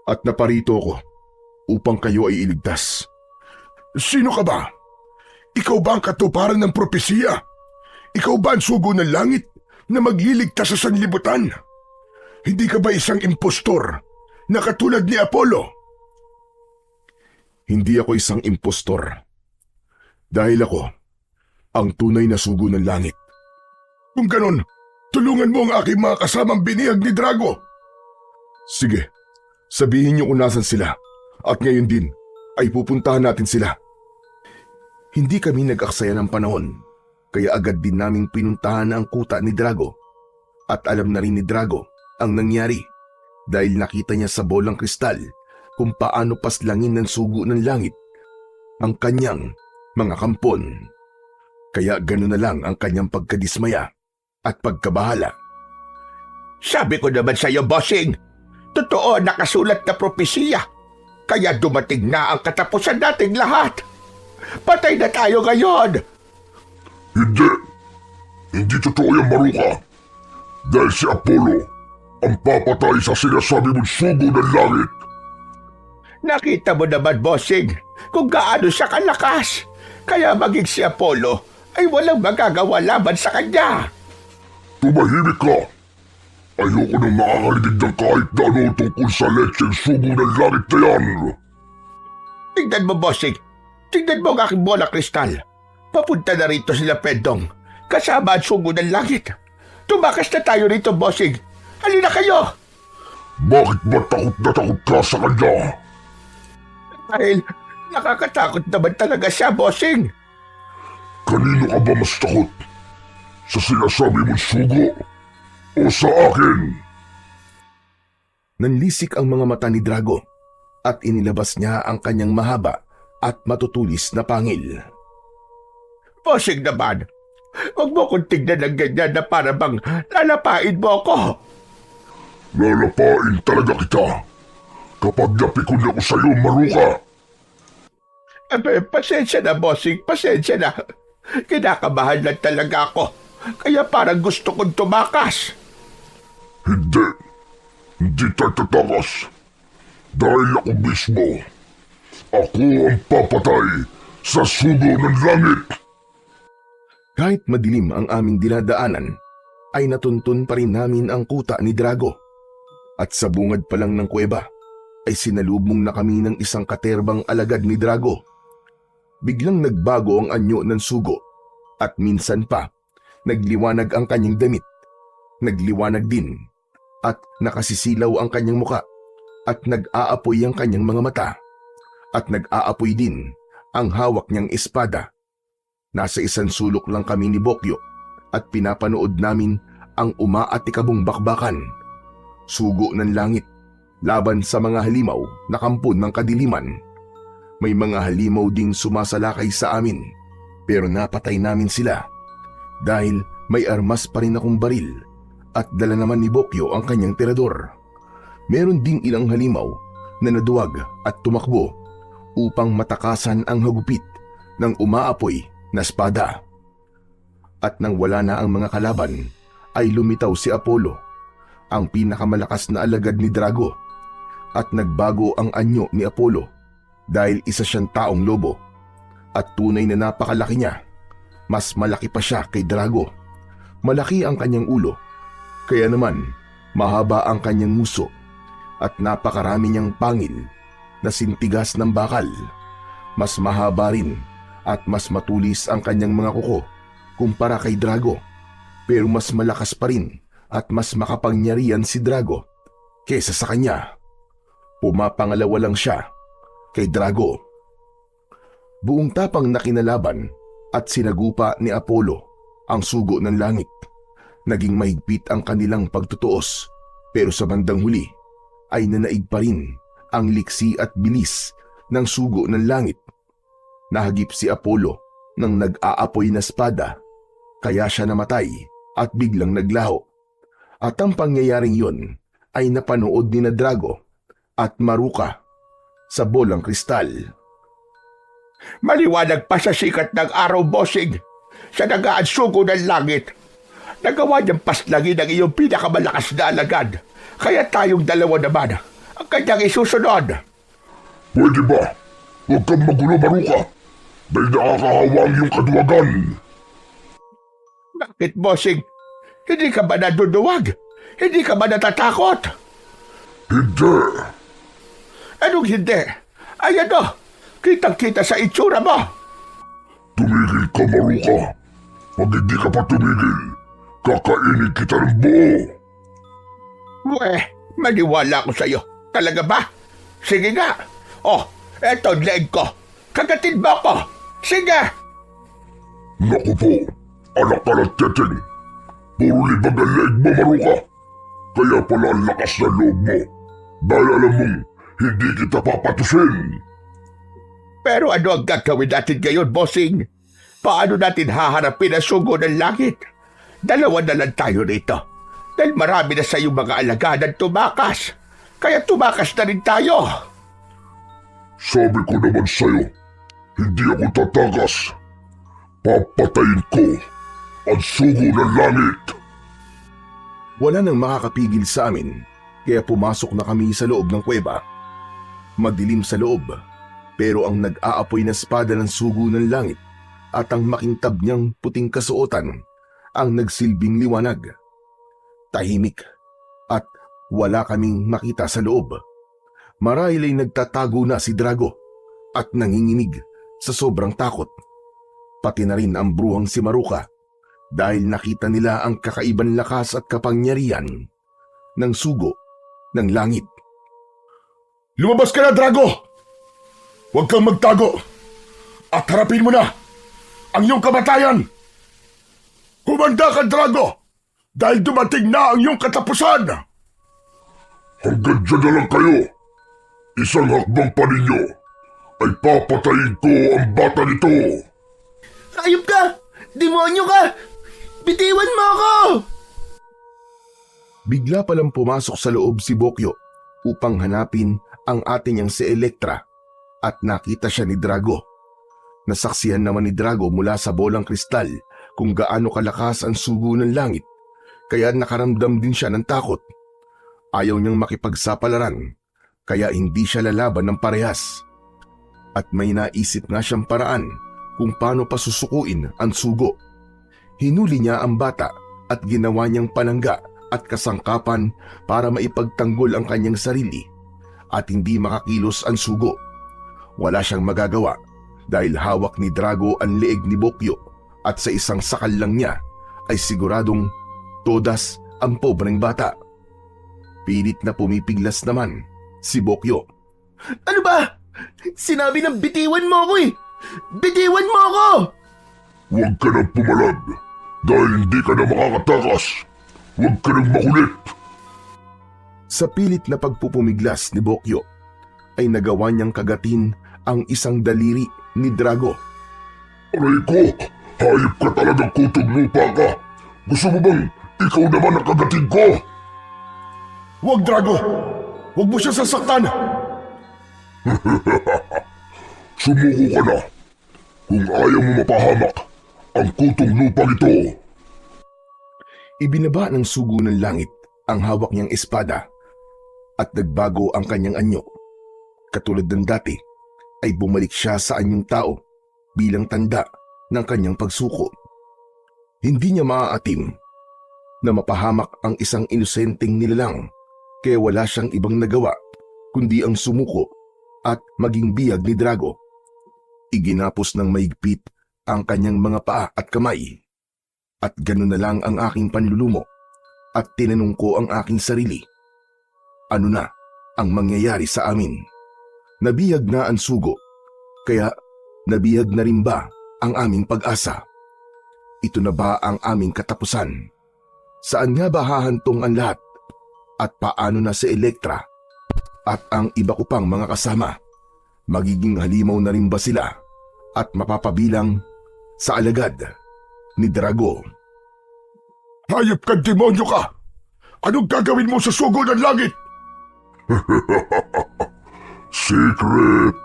[SPEAKER 1] at naparito ako upang kayo ay iligtas.
[SPEAKER 2] Sino ka ba? Ikaw ba ang katuparan ng propesiya? Ikaw ba ang sugo ng langit na magliligtas sa sanlibutan? Hindi ka ba isang impostor na katulad ni Apollo?
[SPEAKER 1] Hindi ako isang impostor. Dahil ako ang tunay na sugo ng langit.
[SPEAKER 2] Kung ganon, tulungan mo ang aking mga kasamang binihag ni Drago.
[SPEAKER 1] Sige, sabihin niyo kung nasan sila at ngayon din ay pupuntahan natin sila. Hindi kami nag-aksaya ng panahon kaya agad din naming pinuntahan ang kuta ni Drago at alam na rin ni Drago ang nangyari dahil nakita niya sa bolang kristal kung paano paslangin ng sugo ng langit ang kanyang mga kampon. Kaya gano'n na lang ang kanyang pagkadismaya at pagkabahala.
[SPEAKER 3] Sabi ko naman sa iyo, bossing, totoo nakasulat na propesiya. Kaya dumating na ang katapusan nating lahat. Patay na tayo ngayon.
[SPEAKER 2] Hindi. Hindi totoo yan, Maruka. Dahil si Apollo ang papatay sa sinasabi mong sugo ng langit.
[SPEAKER 3] Nakita mo naman, bossing, kung gaano siya kalakas. Kaya maging si Apollo ay walang magagawa laban sa kanya.
[SPEAKER 2] Tumahimik ka. Ayoko nang makakarinig ng kahit na ano tungkol sa lecheng sugo ng langit na yan.
[SPEAKER 3] Tignan mo, bossing. Tignan mo ang aking bola kristal. Papunta na rito sila Pedong. Kasama ang sugo ng langit. Tumakas na tayo rito, bossing. Halina kayo.
[SPEAKER 2] Bakit ba takot na takot ka sa kanya?
[SPEAKER 3] Dahil nakakatakot naman talaga siya, bossing.
[SPEAKER 2] Kanino ka ba mas takot? Sa sinasabi mong sugo o sa akin?
[SPEAKER 1] Nanlisik ang mga mata ni Drago at inilabas niya ang kanyang mahaba at matutulis na pangil.
[SPEAKER 3] Bossing naman, huwag mo kong tignan ng ganyan na para bang lalapain mo ako.
[SPEAKER 2] Lalapain talaga kita kapag napikon ako sa'yo, Maruka.
[SPEAKER 3] Pasensya na, bossing. Pasensya na. Kinakabahan lang talaga ako. Kaya parang gusto kong tumakas.
[SPEAKER 2] Hindi. Hindi tayo tatakas. Dahil ako mismo. Ako ang papatay sa sugo ng langit.
[SPEAKER 1] Kahit madilim ang aming dinadaanan, ay natuntun pa rin namin ang kuta ni Drago. At sa bungad pa lang ng kuweba, ay sinalubong na kami ng isang katerbang alagad ni Drago. Biglang nagbago ang anyo ng sugo at minsan pa, nagliwanag ang kanyang damit. Nagliwanag din at nakasisilaw ang kanyang muka at nag-aapoy ang kanyang mga mata at nag-aapoy din ang hawak niyang espada. Nasa isang sulok lang kami ni Bokyo at pinapanood namin ang umaatikabong bakbakan. Sugo ng langit laban sa mga halimaw na kampon ng kadiliman. May mga halimaw ding sumasalakay sa amin pero napatay namin sila dahil may armas pa rin akong baril at dala naman ni Bokyo ang kanyang tirador. Meron ding ilang halimaw na naduwag at tumakbo upang matakasan ang hagupit ng umaapoy na espada. At nang wala na ang mga kalaban ay lumitaw si Apollo, ang pinakamalakas na alagad ni Drago, at nagbago ang anyo ni Apollo dahil isa siyang taong lobo at tunay na napakalaki niya. Mas malaki pa siya kay Drago. Malaki ang kanyang ulo, kaya naman mahaba ang kanyang nguso at napakarami niyang pangil na sintigas ng bakal. Mas mahaba rin at mas matulis ang kanyang mga kuko kumpara kay Drago, pero mas malakas pa rin at mas makapangyarihan si Drago kaysa sa kanya. Pumapangalawa lang siya kay Drago. Buong tapang na kinalaban at sinagupa ni Apollo ang sugo ng langit. Naging mahigpit ang kanilang pagtutuos, pero sa bandang huli ay nanaig pa rin ang liksi at bilis ng sugo ng langit. Nahagip si Apollo ng nag-aapoy na espada, kaya siya namatay at biglang naglaho. At ang pangyayaring yun ay napanood ni na Drago at Maruka sa bolang kristal.
[SPEAKER 3] Maliwanag pa sa sikat ng araw, bossing. Sa nag-aansugo ng langit. Nagawa niyang paslagin ang iyong pinakamalakas na alagad. Kaya tayong dalawa naman ang kanyang isusunod.
[SPEAKER 2] Pwede ba? Huwag kang magulo, Maruka. Dahil nakakahawa ang iyong kaduwagan.
[SPEAKER 3] Bakit, bossing? Hindi ka ba naduduwag? Hindi ka ba natatakot?
[SPEAKER 2] Hindi.
[SPEAKER 3] Anong hindi? Ay ano? Kitang-kita sa itsura mo.
[SPEAKER 2] Tumigil ka, Maruka. Pag hindi ka pa tumigil, kakainin kita ng buo.
[SPEAKER 3] Maniwala ako sa'yo. Talaga ba? Sige nga. Oh, eto ang leeg ko. Kagatin mo ko. Sige.
[SPEAKER 2] Naku po, anak ka ng teteng. Puro libag ang leeg mo, Maruka. Kaya pala ang lakas na loob mo. Dahil alam mong hindi kita papatusin.
[SPEAKER 3] Pero ano ang gagawin natin ngayon, bossing? Paano natin haharapin ang sugo ng langit? Dalawa na lang tayo rito. Dahil marami na sa iyong mga alagadan tumakas. Kaya tumakas na rin tayo.
[SPEAKER 2] Sabi ko naman sa'yo, hindi ako tatakas. Papatayin ko ang sugo ng langit.
[SPEAKER 1] Wala nang makakapigil sa amin, kaya pumasok na kami sa loob ng kuweba. Madilim sa loob, pero ang nag-aapoy na espada ng sugo ng langit at ang makintab niyang puting kasuotan ang nagsilbing liwanag. Tahimik at wala kaming makita sa loob. Marahil ay nagtatago na si Drago at nanginginig sa sobrang takot. Pati na rin ang bruhang si Maruka dahil nakita nila ang kakaibang lakas at kapangyarihan ng sugo ng langit.
[SPEAKER 2] Lumabas ka na, Drago! Huwag kang magtago at harapin mo na ang iyong kamatayan! Humanda ka, Drago! Dahil dumating na ang iyong katapusan! Hanggang dyan na lang kayo! Isang hakbang pa ninyo ay papatayin ko ang bata nito!
[SPEAKER 4] Ayop ka! Demonyo ka! Bitiwan mo ako!
[SPEAKER 1] Bigla palang pumasok sa loob si Bokyo upang hanapin ang ate niyang si Elektra at nakita siya ni Drago. Nasaksihan naman ni Drago mula sa bolang kristal kung gaano kalakas ang sugo ng langit, kaya nakaramdam din siya ng takot. Ayaw niyang makipagsapalaran, kaya hindi siya lalaban ng parehas. At may naisip nga siyang paraan kung paano pasusukuin ang sugo. Hinuli niya ang bata at ginawa niyang panangga at kasangkapan para maipagtanggol ang kanyang sarili at hindi makakilos ang sugo. Wala siyang magagawa dahil hawak ni Drago ang leeg ni Bokyo at sa isang sakal lang niya ay siguradong todas ang pobreng bata. Pilit na pumipiglas naman si Bokyo.
[SPEAKER 4] Ano ba? Sinabi ng bitiwan mo ako eh! Bitiwan mo ako!
[SPEAKER 2] Huwag ka nang pumalag dahil hindi ka na makakatakas. Huwag ka nang makulit.
[SPEAKER 1] Sa pilit na pagpupumiglas ni Bokyo ay nagawa niyang kagatin ang isang daliri ni Drago.
[SPEAKER 2] Aray ko, hayop ka talagang kutog lupa ka. Gusto mo bang ikaw naman ang kagatin ko? Huwag, Drago! Huwag mo siya sasaktan! Sumuko ka na kung ayaw mo mapahamak ang kutong lupang ito.
[SPEAKER 1] Ibinaba ng sugo ng langit ang hawak niyang espada at nagbago ang kanyang anyo. Katulad ng dati ay bumalik siya sa anyong tao bilang tanda ng kanyang pagsuko. Hindi niya maaatim na mapahamak ang isang inosenteng nilalang, kaya wala siyang ibang nagawa kundi ang sumuko at maging biyag ni Drago. Iginapos ng mahigpit ang kanyang mga paa at kamay. At gano'n na lang ang aking panlulumo at tinanong ko ang aking sarili. Ano na ang mangyayari sa amin? Nabihag na ang sugo, kaya nabihag na rin ba ang aming pag-asa? Ito na ba ang aming katapusan? Saan nga ba hahantong ang lahat? At paano na si Elektra at ang iba ko pang mga kasama, magiging halimaw na rin ba sila at mapapabilang sa alagad ni Drago?
[SPEAKER 2] Hayop ka, demonyo ka! Anong gagawin mo sa sugo ng langit? Secret!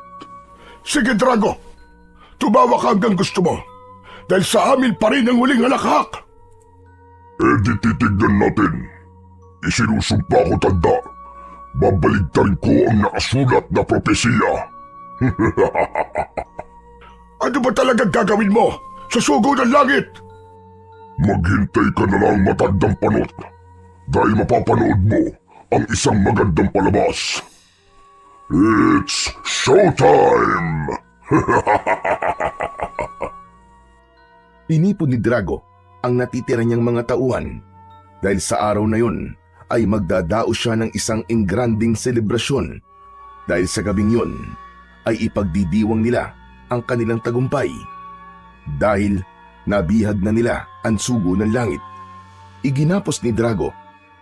[SPEAKER 2] Sige, Drago. Tumawa ka hanggang gusto mo. Dahil sa amin pa rin ang huling halakhak. Di titignan natin. Isinusumpa ko tanda. Babaligtarin ko ang nakasulat na propesiya. Ano ba talagang gagawin mo sa sugo ng langit? Maghintay ka na lang, matandang panot. Dahil mapapanood mo ang isang magandang palabas. It's showtime!
[SPEAKER 1] Inipon ni Drago ang natitira niyang mga tauhan dahil sa araw na yun ay magdadao siya ng isang engranding selebrasyon dahil sa gabing yun ay ipagdidiwang nila ang kanilang tagumpay dahil nabihag na nila ang sugo ng langit. Iginapos ni Drago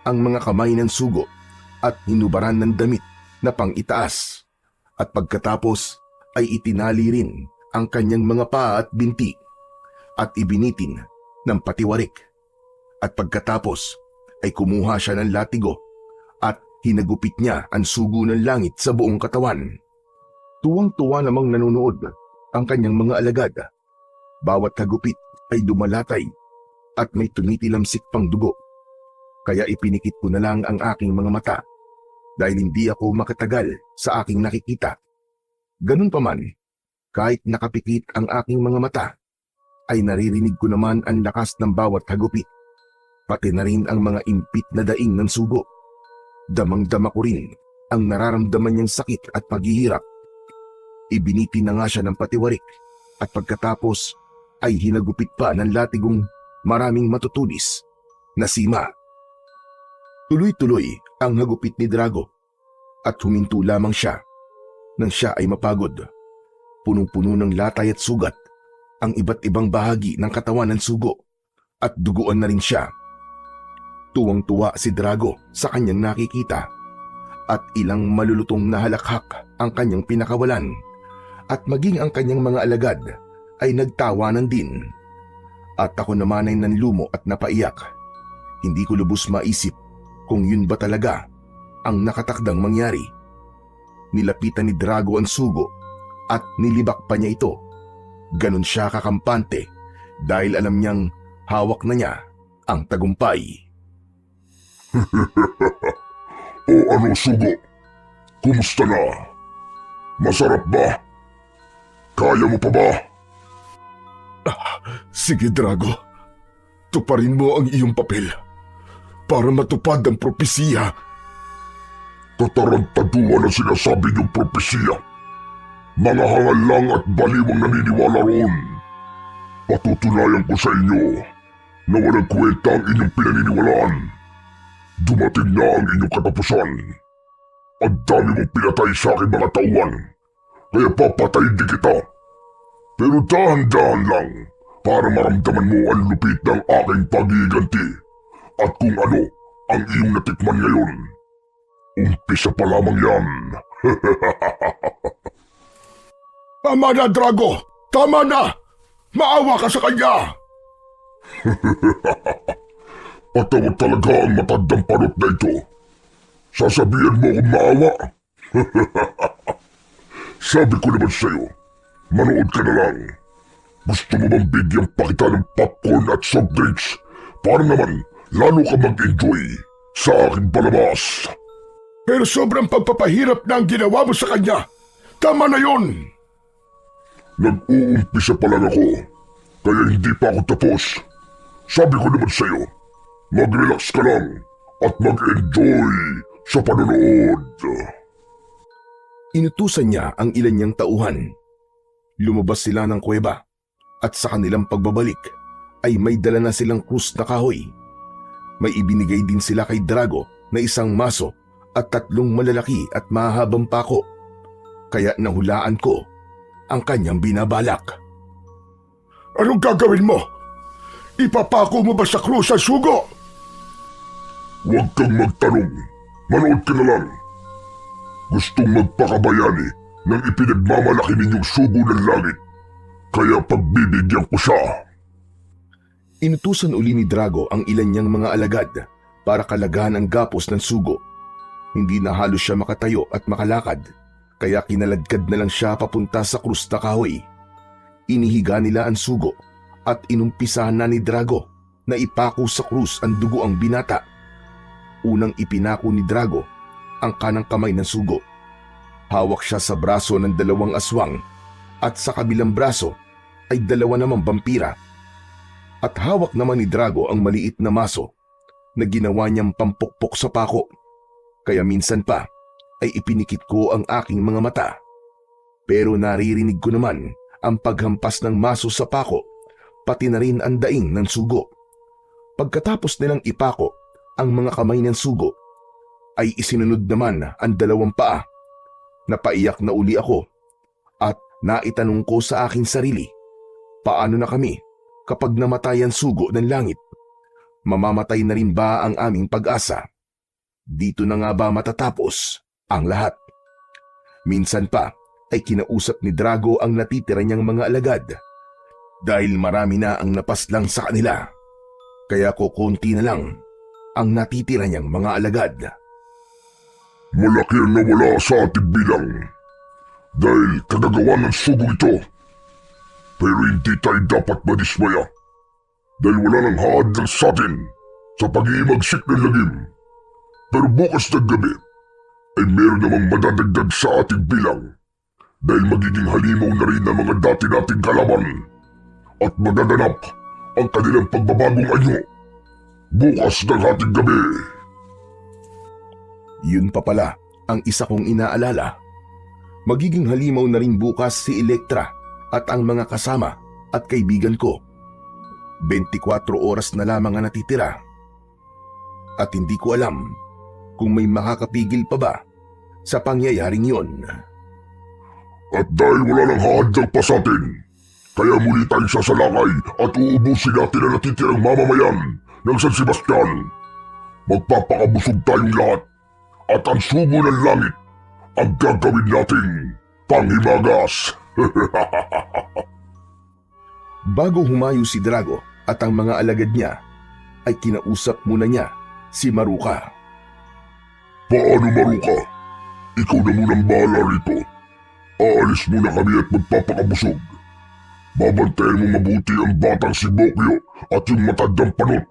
[SPEAKER 1] ang mga kamay ng sugo at hinubaran ng damit na pang-itaas at pagkatapos ay itinali rin ang kanyang mga paa at binti at ibinitin ng patiwarik at pagkatapos ay kumuha siya ng latigo at hinagupit niya ang sugo ng langit sa buong katawan. Tuwang-tuwa namang nanonood ang kanyang mga alagad. Bawat hagupit ay dumalatay at may tumitilamsik pang dugo. Kaya ipinikit ko na lang ang aking mga mata dahil hindi ako makatagal sa aking nakikita. Ganun pa man, kahit nakapikit ang aking mga mata, ay naririnig ko naman ang lakas ng bawat hagupit, pati na rin ang mga impit na daing ng sugo. Damang-dama ko rin ang nararamdaman niyang sakit at paghihirap. Ibiniti na nga siya ng patiwarik at pagkatapos ay hinagupit pa ng latigong maraming matutulis na sima. Tuloy-tuloy ang hagupit ni Drago at huminto lamang siya nang siya ay mapagod. Punong-puno ng latay at sugat ang iba't ibang bahagi ng katawan ng sugo at duguan na rin siya. Tuwang-tuwa si Drago sa kanyang nakikita at ilang malulutong na halakhak ang kanyang pinakawalan at maging ang kanyang mga alagad ay nagtawanan din. At ako naman ay nanlumo at napaiyak. Hindi ko lubos maisip kung yun ba talaga ang nakatakdang mangyari. Nilapitan ni Drago ang sugo at nilibak pa niya ito. Ganon siya kakampante dahil alam niyang hawak na niya ang tagumpay.
[SPEAKER 2] O ano, sugo? Kumusta na? Masarap ba? Kaya mo pa ba? Sige, Drago. Tuparin mo ang iyong papel para matupad ang propesiya. Katarantaduhan ang sinasabi niyong propesiya. Mga hangal lang at baliwang naniniwala roon. Patutunayan ko sa inyo na walang kwenta ang inyong pinaniniwalaan. Dumating na ang inyong katapusan. Ang dami mong pinatay sa aking mga tauhan, kaya papatayin din kita. Pero dahan-dahan lang para maramdaman mo ang lupit ng aking pagiganti at kung ano ang iyong natikman ngayon. Umpisa pa lamang yan. Tama na, Drago! Tama na! Maawa ka sa kanya! Patawad talaga ang matandang panot na ito. Sasabihan mo kung maawa. Sabi ko naman sa'yo, manood ka na lang. Gusto mo bang bigyan pa kita ng popcorn at soft drinks para naman lalo ka mag-enjoy sa aking palabas? Pero sobrang pagpapahirap na ang ginawa mo sa kanya. Tama na yun! Nag-uumpisa pa lang ako, kaya hindi pa ako tapos. Sabi ko naman sa'yo, mag-relax ka lang at mag-enjoy sa panonood.
[SPEAKER 1] Inutusan niya ang ilan niyang tauhan. Lumabas sila ng kuweba at sa kanilang pagbabalik ay may dala na silang krus na kahoy. May ibinigay din sila kay Drago na isang maso at 3 malalaki at mahahabang pako. Kaya nahulaan ko ang kanyang binabalak.
[SPEAKER 2] Anong gagawin mo? Ipapako mo ba sa krus ang sugo? Huwag kang magtanong. Manood ka na lang. Gustong magpakabayani ng ipinagmamalaki ninyong sugo ng langit. Kaya pagbibigyan ko siya.
[SPEAKER 1] Inutusan uli ni Drago ang ilan niyang mga alagad para kalagahan ang gapos ng sugo. Hindi na halos siya makatayo at makalakad, kaya kinaladkad na lang siya papunta sa krus na kahoy. Inihiga nila ang sugo at inumpisahan na ni Drago na ipako sa krus ang dugo ang binata. Unang ipinako ni Drago ang kanang kamay ng sugo. Hawak siya sa braso ng dalawang aswang at sa kabilang braso ay dalawa namang vampira. At hawak naman ni Drago ang maliit na maso na ginawa niyang pampukpok sa pako. Kaya minsan pa ay ipinikit ko ang aking mga mata. Pero naririnig ko naman ang paghampas ng maso sa pako, pati na rin ang daing ng sugo. Pagkatapos nilang ipako ang mga kamay ng sugo, ay isinunod naman ang dalawang paa. Napaiyak na uli ako at naitanong ko sa aking sarili, paano na kami kapag namatay ang sugo ng langit? Mamamatay na rin ba ang aming pag-asa? Dito na nga ba matatapos ang lahat? Minsan pa ay kinausap ni Drago ang natitira niyang mga alagad dahil marami na ang napaslang sa kanila. Kaya kukunti na lang ang natitira niyang mga alagad.
[SPEAKER 2] Malaki ang nawala sa ating bilang dahil kagagawa ng sugo ito. Pero hindi tayo dapat madismaya dahil wala nang haadlang sa atin sa pag-iimagsik ng lagim. Pero bukas ng gabi ay meron namang madadagdag sa ating bilang dahil magiging halimaw na rin ang mga dati nating kalaban at magaganap ang kanilang pagbabagong anyo bukas ng ating gabi.
[SPEAKER 1] Yun pa pala ang isa kong inaalala. Magiging halimaw na rin bukas si Elektra at ang mga kasama at kaibigan ko. 24 oras na lamang ang natitira. At hindi ko alam kung may makakapigil pa ba sa pangyayaring yon.
[SPEAKER 2] At dahil wala nang haadlang pa sa atin, kaya muli tayong sasalakay at uubusin natin ang natitirang mamamayan ng San Sebastian. Magpapakabusog tayong lahat at ang sugo ng langit ang gagawin nating panghimagas.
[SPEAKER 1] Bago humayo si Drago at ang mga alagad niya, ay kinausap muna niya si Maruka.
[SPEAKER 2] Paano, Maruka? Ikaw na munang bahala rito. Aalis muna kami at magpapakabusog. Babantayan mo mabuti ang batang si Bokyo at yung matandang panot.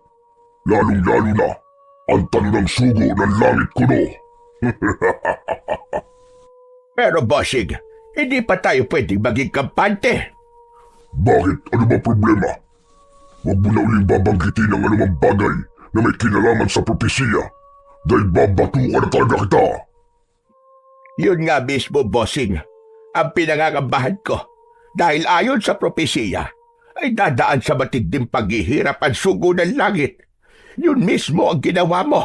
[SPEAKER 2] Lalong-lalo na ang talo ng sugo ng langit kuno.
[SPEAKER 3] Pero bossing, hindi pa tayo pwedeng maging kampante.
[SPEAKER 2] Bakit? Ano ba problema? Huwag mo na uling babanggitin ang anumang bagay na may kinalaman sa propesiya dahil babatukan na talaga kita.
[SPEAKER 3] Yun nga mismo, bossing, ang pinangangambahan ko. Dahil ayon sa propesiya, ay dadaan sa matinding paghihirap ang sugo ng langit. Yun mismo ang ginawa mo.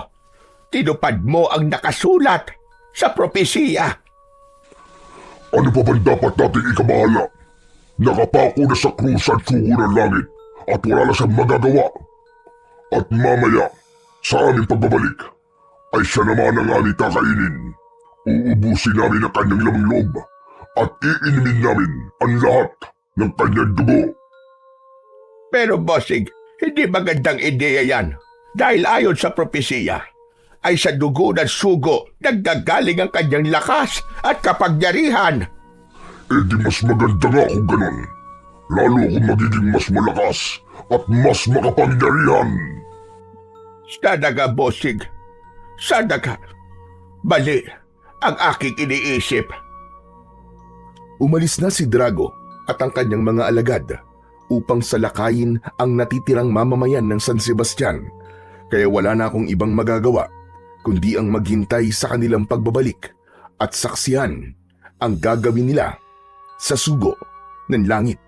[SPEAKER 3] Tinupad mo ang nakasulat sa propesiya.
[SPEAKER 2] Ano pa bang dapat natin ikabahala? Nakapako na sa krus ang sugo ng langit at wala na siyang magagawa. At mamaya, sa aming pagbabalik, ay siya naman ang aming kakainin. Uubusin namin ang kanyang lamang loob at iinimin namin ang lahat ng kanyang dugo.
[SPEAKER 3] Pero bossing, hindi magandang ideya yan. Dahil ayon sa propesiya, ay sa dugo ng sugo naggagaling ang kanyang lakas at kapangyarihan.
[SPEAKER 2] Eh di mas maganda nga kung ganon. Lalo kung magiging mas malakas at mas makapangyarihan.
[SPEAKER 3] Sana ka, bossing. Sana ka. Mali ang aking iniisip.
[SPEAKER 1] Umalis na si Drago at ang kanyang mga alagad upang salakayin ang natitirang mamamayan ng San Sebastian, kaya wala na akong ibang magagawa kundi ang maghintay sa kanilang pagbabalik at saksihan ang gagawin nila sa sugo ng langit.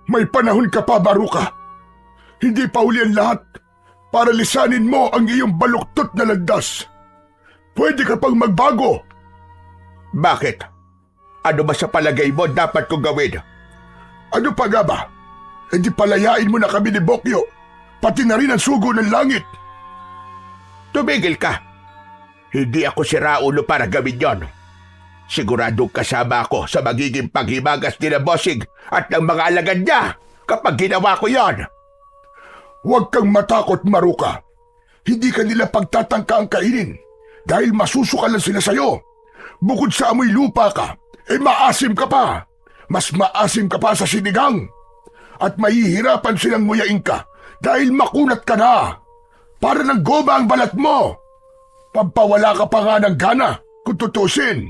[SPEAKER 2] May panahon ka pa, Maruka. Hindi pa uli ang lahat para lisanin mo ang iyong baluktot na landas. Pwede ka pang magbago.
[SPEAKER 3] Bakit? Ano ba sa palagay mo dapat kong gawin?
[SPEAKER 2] Ano pa nga ba? E di palayain mo na kami ni Bokyo, pati na rin ang sugo ng langit.
[SPEAKER 3] Tumigil ka. Hindi ako si Raulo para gawin yon. Siguradong kasama ako sa magiging paghimagas ni na Bossing at ng mga alagad niya kapag ginawa ko yon.
[SPEAKER 2] Huwag kang matakot, Maruka. Hindi ka nila pagtatangka ang kainin dahil masusukalan sila sa'yo. Bukod sa amoy lupa ka, maasim ka pa. Mas maasim ka pa sa sinigang. At mahihirapan silang nguyain ka dahil makunat ka na. Para ng goma ang balat mo. Pampawala ka pa nga ng gana kung tutusin.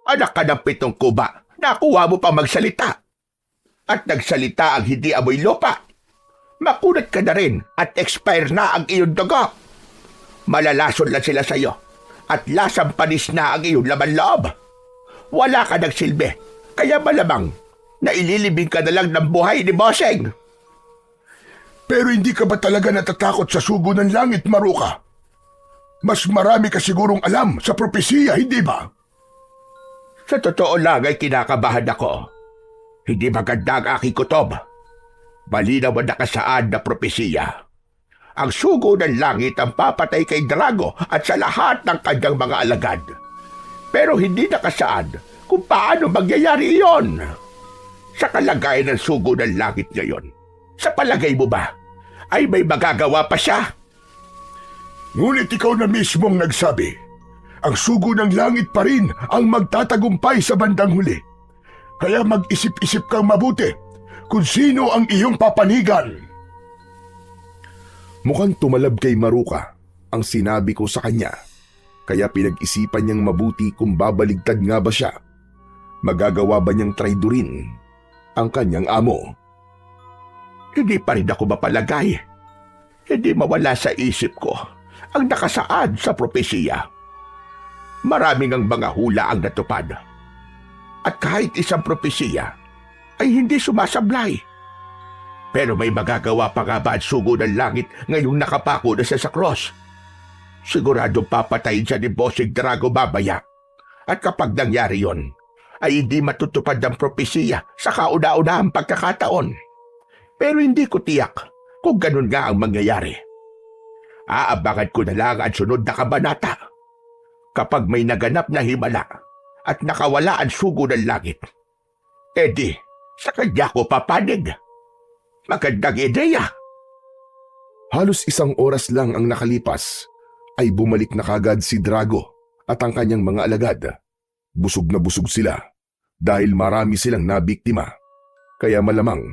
[SPEAKER 3] Anak ka ng 7 kuba, nakuha mo pa magsalita. At nagsalita ang hindi amoy lupa. Makunat ka na rin at expire na ang iyong dugo. Malalason lang sila sa'yo at lasang panis na ang iyong laman loob. Wala ka ng silbi, kaya malamang na ililibing ka na lang ng buhay ni Bossing.
[SPEAKER 2] Pero hindi ka ba talaga natatakot sa sugo ng langit, Maruka? Mas marami ka sigurong alam sa propesiya, hindi ba?
[SPEAKER 3] Sa totoo lang ay kinakabahan ako. Hindi maganda ang aking kutob. Malinaw ang nakasaad na propesiya. Ang sugo ng langit ang papatay kay Drago at sa lahat ng kanyang mga alagad. Pero hindi nakasaad kung paano mangyayari iyon. Sa kalagayan ng sugo ng langit ngayon, sa palagay mo ba, ay may magagawa pa siya?
[SPEAKER 2] Ngunit ikaw na mismong nagsabi, ang sugo ng langit pa rin ang magtatagumpay sa bandang huli. Kaya mag-isip-isip kang mabuti kung sino ang iyong papanigan.
[SPEAKER 1] Mukhang tumalab kay Maruka ang sinabi ko sa kanya, kaya pinag-isipan niyang mabuti kung babaligtad nga ba siya. Magagawa ba niyang traidorin ang kanyang amo?
[SPEAKER 3] Hindi pa rin ako mapalagay. Hindi mawala sa isip ko ang nakasaad sa propesiya. Maraming ang mga hula ang natupad. At kahit isang propesiya ay hindi sumasablay. Pero may magagawa pa nga ba ang sugo ng langit ngayong nakapako na siya sa cross? Siguradong papatayin siya ni Bossing Drago babaya. At kapag nangyari yon, ay hindi matutupad ang propesiya sa kauna-unahang pagkakataon. Pero hindi ko tiyak kung ganun nga ang mangyayari. Aabangan ko na lang ang sunod na kabanata. Kapag may naganap na himala at nakawala ang sugo ng langit, edi sa kanya ko papanig. Magandang ideya.
[SPEAKER 1] Halos 1 oras lang ang nakalipas ay bumalik na kagad si Drago at ang kanyang mga alagad. Busog na busog sila dahil marami silang nabiktima. Kaya malamang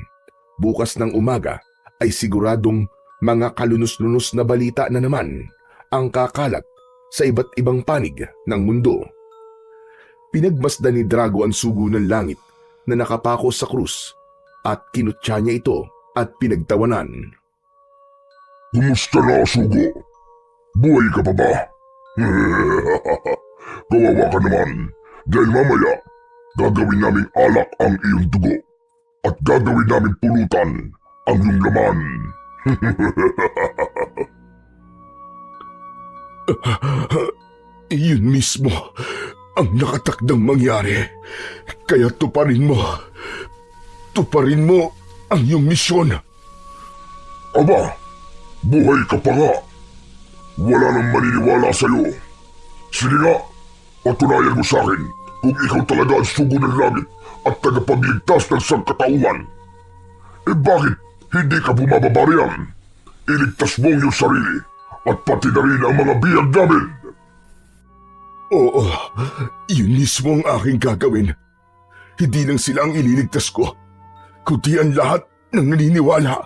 [SPEAKER 1] bukas ng umaga ay siguradong mga kalunos-lunos na balita na naman ang kakalat sa iba't ibang panig ng mundo. Pinagmasdan ni Drago ang sugo ng langit na nakapako sa krus at kinutya niya ito at pinagtawanan.
[SPEAKER 2] Kumusta na, sugo? Buhay ka pa ba? Kawawa ka naman dahil mamaya gagawin naming alak ang iyong dugo at gagawin namin pulutan ang iyong laman.
[SPEAKER 1] Iyon mismo ang nakatakdang mangyari. Kaya tuparin mo ang iyong misyon.
[SPEAKER 2] Aba, buhay ka pa nga. Wala nang maniniwala sa'yo. Sige nga, patunayan mo sa akin kung ikaw talaga ang sugo ng langit at tagapagligtas ng sangkatauhan. Bakit hindi ka bumababa riyan? Iligtas mo ang iyong sarili at pati na rin ang mga biyag namin.
[SPEAKER 1] Oo, yun mismo ang aking gagawin. Hindi lang sila ang ililigtas ko, kundi ang lahat ng naniniwala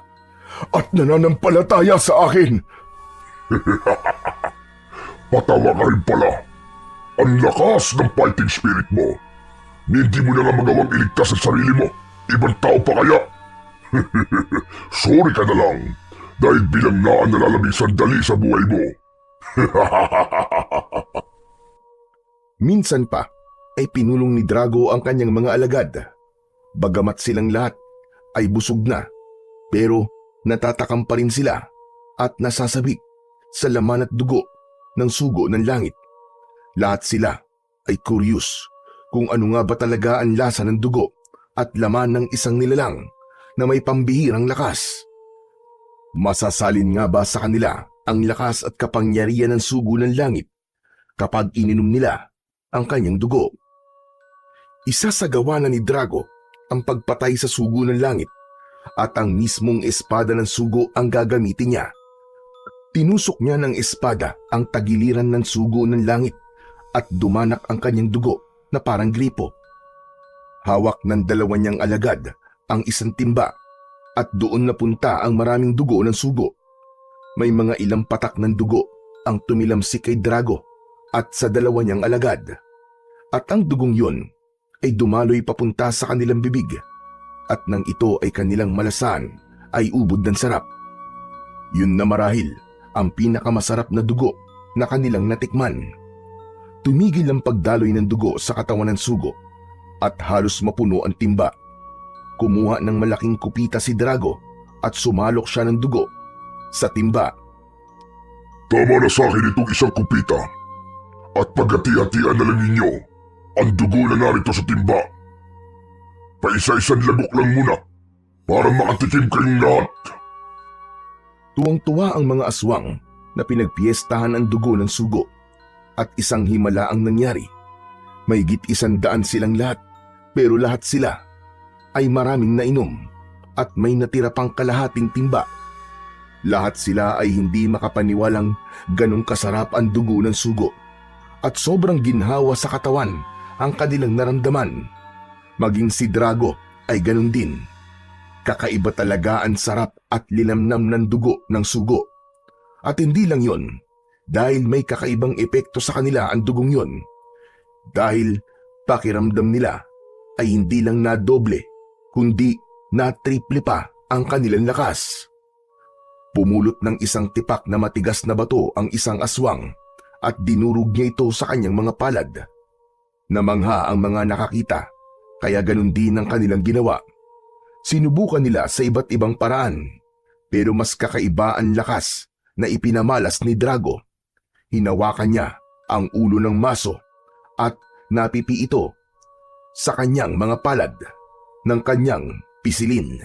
[SPEAKER 1] at nananampalataya sa akin.
[SPEAKER 2] Patawa ka rin pala. Ang lakas ng fighting spirit mo. Hindi mo na nga magawang iligtas ang sarili mo. Ibang tao pa kaya? Sorry ka na lang dahil bilang na ang nalalabing sandali sa buhay mo.
[SPEAKER 1] Minsan pa ay pinulong ni Drago ang kanyang mga alagad. Bagamat silang lahat ay busog na, pero natatakam pa rin sila at nasasabik sa laman at dugo ng sugo ng langit. Lahat sila ay curious kung ano nga ba talaga ang lasa ng dugo at laman ng isang nilalang na may pambihirang lakas. Masasalin nga ba sa kanila ang lakas at kapangyarihan ng sugo ng langit kapag ininom nila ang kanyang dugo. Isa sa gawa na ni Drago ang pagpatay sa sugo ng langit at ang mismong espada ng sugo ang gagamitin niya. Tinusok niya ng espada ang tagiliran ng sugo ng langit at dumanak ang kanyang dugo na parang gripo. Hawak ng dalawa niyang alagad ang isang timba at doon napunta ang maraming dugo ng sugo. May mga ilang patak ng dugo ang tumilamsik kay Drago at sa dalawa niyang alagad. At ang dugong yun ay dumaloy papunta sa kanilang bibig at nang ito ay kanilang malasan ay ubod ng sarap. Yun na marahil ang pinakamasarap na dugo na kanilang natikman. Tumigil ang pagdaloy ng dugo sa katawan ng sugo at halos mapuno ang timba. Kumuha ng malaking kupita si Drago at sumalok siya ng dugo sa timba.
[SPEAKER 2] Tama na sa akin itong isang kupita. At paghati-hatian na lang ninyo ang dugo na narito sa timba. Paisa-isang lagok lang muna para makatikim kayong lahat.
[SPEAKER 1] Tuwang-tuwa ang mga aswang na pinagpiestahan ang dugo ng sugo at isang himala ang nangyari. Mahigit 100 silang lahat pero lahat sila ay maraming nainom at may natira pang kalahating timba. Lahat sila ay hindi makapaniwalang ganong kasarap ang dugo ng sugo at sobrang ginhawa sa katawan ang kanilang naramdaman. Maging si Drago ay ganon din. Kakaiba talaga ang sarap at linamnam ng dugo ng sugo. At hindi lang yon, dahil may kakaibang epekto sa kanila ang dugong yon. Dahil pakiramdam nila ay hindi lang na doble, kundi na triple pa ang kanilang lakas. Pumulot ng isang tipak na matigas na bato ang isang aswang at dinurog niya ito sa kanyang mga palad. Namangha ang mga nakakita, kaya ganun din ang kanilang ginawa. Sinubukan nila sa iba't ibang paraan, pero mas kakaiba ang lakas na ipinamalas ni Drago. Hinawakan niya ang ulo ng maso at napipi ito sa kanyang mga palad ng kanyang pisilin.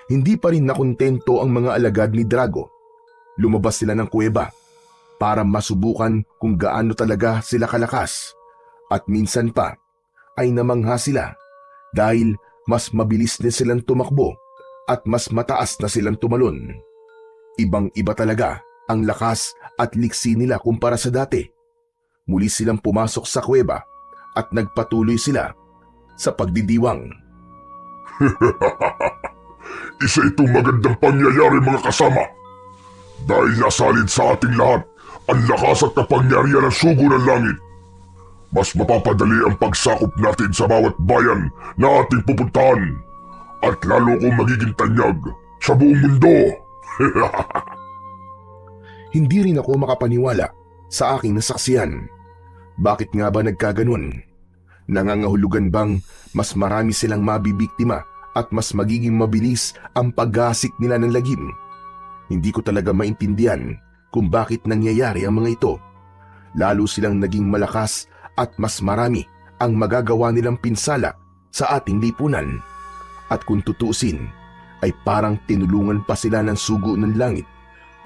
[SPEAKER 1] Hindi pa rin nakontento ang mga alagad ni Drago. Lumabas sila ng kuweba para masubukan kung gaano talaga sila kalakas. At minsan pa ay namangha sila dahil mas mabilis na silang tumakbo at mas mataas na silang tumalon. Ibang-iba talaga ang lakas at liksi nila kumpara sa dati. Muli silang pumasok sa kuweba at nagpatuloy sila sa pagdidiwang.
[SPEAKER 2] Isa itong magandang pangyayari mga kasama. Dahil nasalid sa ating lahat ang lakas at kapangyarihan ng sugo ng langit. Mas mapapadali ang pagsakop natin sa bawat bayan na ating pupuntahan at lalo kong magiging tanyag sa buong mundo.
[SPEAKER 1] Hindi rin ako makapaniwala sa aking nasaksiyan. Bakit nga ba nagkaganon? Nangangahulugan bang mas marami silang mabibiktima at mas magiging mabilis ang paggasik nila ng lagim? Hindi ko talaga maintindihan kung bakit nangyayari ang mga ito. Lalo silang naging malakas at mas marami ang magagawa nilang pinsala sa ating lipunan. At kung tutuusin, ay parang tinulungan pa sila ng sugo ng langit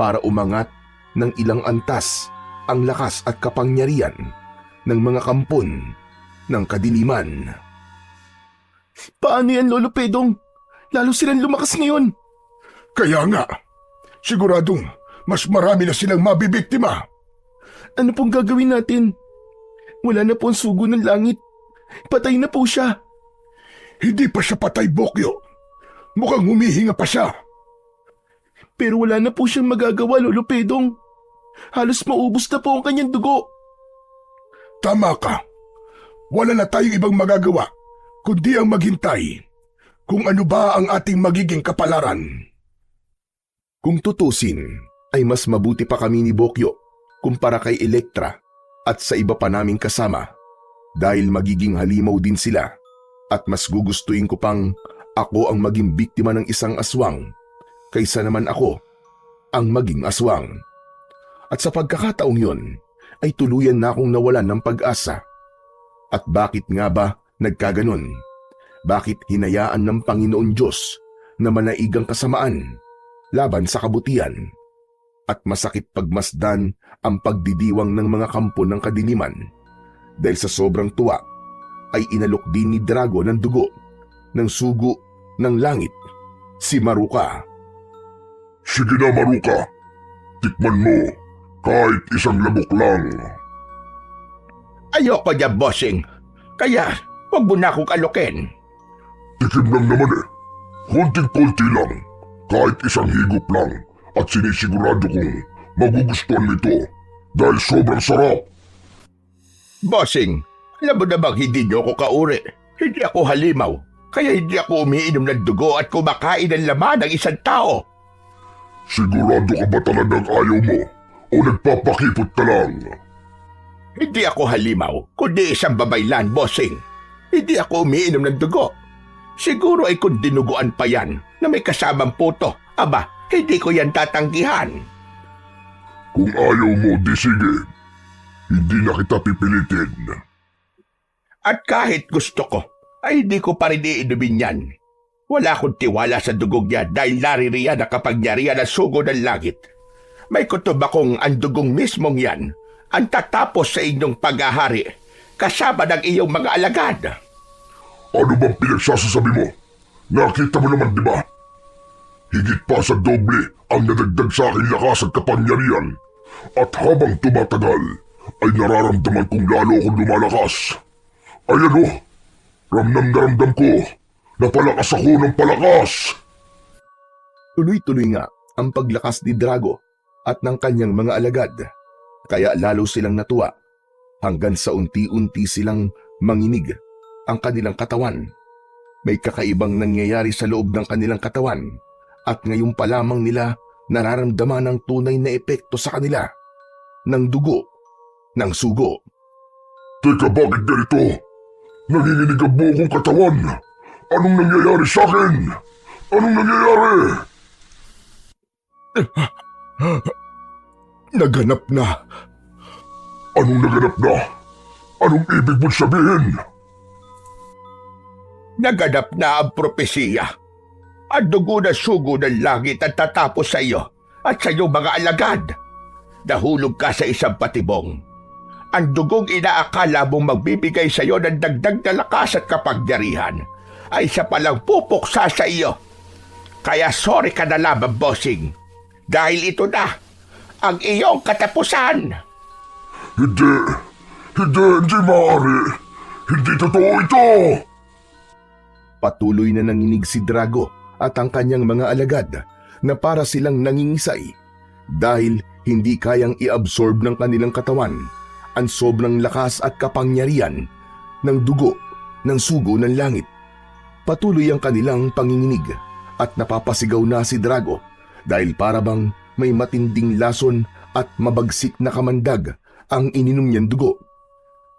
[SPEAKER 1] para umangat ng ilang antas ang lakas at kapangyarihan ng mga kampon ng kadiliman.
[SPEAKER 4] Paano yan, Lolo Pedong? Lalo silang lumakas ngayon.
[SPEAKER 2] Kaya nga, siguradong mas marami na silang mabibiktima.
[SPEAKER 4] Ano pong gagawin natin? Wala na po ang sugo ng langit. Patay na po siya.
[SPEAKER 2] Hindi pa siya patay, Bokyo. Mukhang humihinga pa siya.
[SPEAKER 4] Pero wala na po siyang magagawa, Lolo Pedong. Halos maubos na po ang kanyang dugo.
[SPEAKER 2] Tama ka. Wala na tayong ibang magagawa kundi ang maghintay kung ano ba ang ating magiging kapalaran.
[SPEAKER 1] Kung tutusin, ay mas mabuti pa kami ni Bokyo kumpara kay Elektra at sa iba pa naming kasama dahil magiging halimaw din sila at mas gugustuhin ko pang ako ang maging biktima ng isang aswang kaysa naman ako ang maging aswang. At sa pagkakataong yon ay tuluyan na akong nawalan ng pag-asa. At bakit nga ba nagkaganon? Bakit hinayaan ng Panginoon Diyos na manaigang kasamaan laban sa kabutihan? at masakit pagmasdan ang pagdidiwang ng mga kampo ng kadiliman. Dahil sa sobrang tuwa ay inalok din ni Drago ng dugo ng sugo ng langit si Maruka.
[SPEAKER 2] Sige na, Maruka. Tikman mo kahit isang labok lang.
[SPEAKER 3] Ayoko niya, bossing. Kaya, huwag mo na akong alokin.
[SPEAKER 2] Tikim lang naman eh. Konting-konti lang. Kahit isang higop lang. At sinisigurado kong magugustuhan nito dahil sobrang sarap.
[SPEAKER 3] Bossing, alam mo namang hindi niyo ako kauri. Hindi ako halimaw. Kaya hindi ako umiinom ng dugo at kumakain ng laman ng isang tao.
[SPEAKER 2] Sigurado ka ba talagang ayaw mo? O nagpapakipot ka lang?
[SPEAKER 3] Hindi ako halimaw, kundi isang babaylan, bossing. Hindi ako umiinom ng dugo. Siguro ay kung dinuguan pa yan na may kasamang puto. Aba, hindi ko yan tatanggihan.
[SPEAKER 2] Kung ayaw mo, di sige. Hindi na kita pipilitin.
[SPEAKER 3] At kahit gusto ko, ay hindi ko pa rin iinumin yan. Wala akong tiwala sa dugong niya dahil naririyan ang kapangyarihan ng sugo ng langit. May kutob akong ang dugong mismong yan ang tatapos sa inyong paghahari kasama ng iyong mga alagad.
[SPEAKER 2] Ano bang pinagsasasabi mo? Nakita mo naman, di ba? Higit pa sa doble ang nadagdag sa aking lakas at kapangyarihan. At habang tumatagal, ay nararamdaman kong lalo akong lumalakas. Ayan o, ramdam na ramdam ko na palakas ako ng palakas.
[SPEAKER 1] Tuloy-tuloy nga ang paglakas ni Drago at ng kanyang mga alagad. Kaya lalo silang natuwa hanggang sa unti-unti silang manginig ang kanilang katawan. May kakaibang nangyayari sa loob ng kanilang katawan at ngayon pa lamang nila nararamdaman ang tunay na epekto sa kanila ng dugo, ng sugo.
[SPEAKER 2] Teka, bakit ganito? Nanginginig ang buo kong katawan. Anong nangyayari sa akin? Anong nangyayari?
[SPEAKER 1] Naganap na.
[SPEAKER 2] Anong naganap na? Anong ibig mong sabihin?
[SPEAKER 3] Naganap na ang propesiya. Ang dugo na sugo ng langit ang tatapos sa iyo at sa iyong mga alagad. Nahulog ka sa isang patibong. Ang dugong inaakala mong magbibigay sa iyo ng dagdag na lakas at kapangyarihan ay siya palang pupuksa sa iyo. Kaya sorry ka na lamang, bossing. Dahil ito na ang iyong katapusan.
[SPEAKER 2] Hindi maaari. Hindi totoo ito.
[SPEAKER 1] Patuloy na nanginig si Drago at ang kanyang mga alagad na para silang nangingisay dahil hindi kayang i-absorb ng kanilang katawan ang sobrang lakas at kapangyarihan ng dugo ng sugo ng langit. Patuloy ang kanilang panginginig at napapasigaw na si Drago dahil para bang may matinding lason at mabagsik na kamandag ang ininom niyang dugo.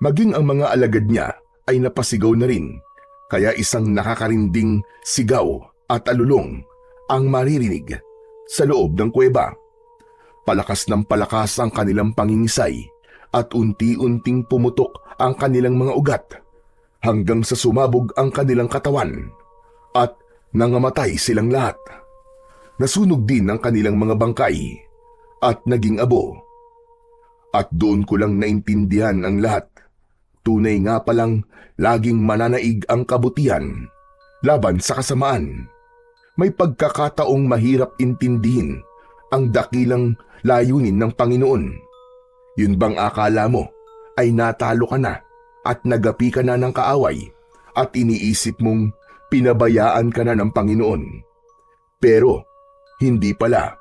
[SPEAKER 1] Maging ang mga alagad niya ay napasigaw na rin, kaya isang nakakarinding sigaw at alulong ang maririnig sa loob ng kuweba. Palakas ng palakas ang kanilang pangingisay at unti-unting pumutok ang kanilang mga ugat hanggang sa sumabog ang kanilang katawan at nangamatay silang lahat. Nasunog din ang kanilang mga bangkay at naging abo. At doon ko lang naintindihan ang lahat. Tunay nga palang laging mananaig ang kabutihan laban sa kasamaan. May pagkakataong mahirap intindihin ang dakilang layunin ng Panginoon. Yun bang akala mo ay natalo ka na at nagapi ka na ng kaaway at iniisip mong pinabayaan ka na ng Panginoon? Pero hindi pala,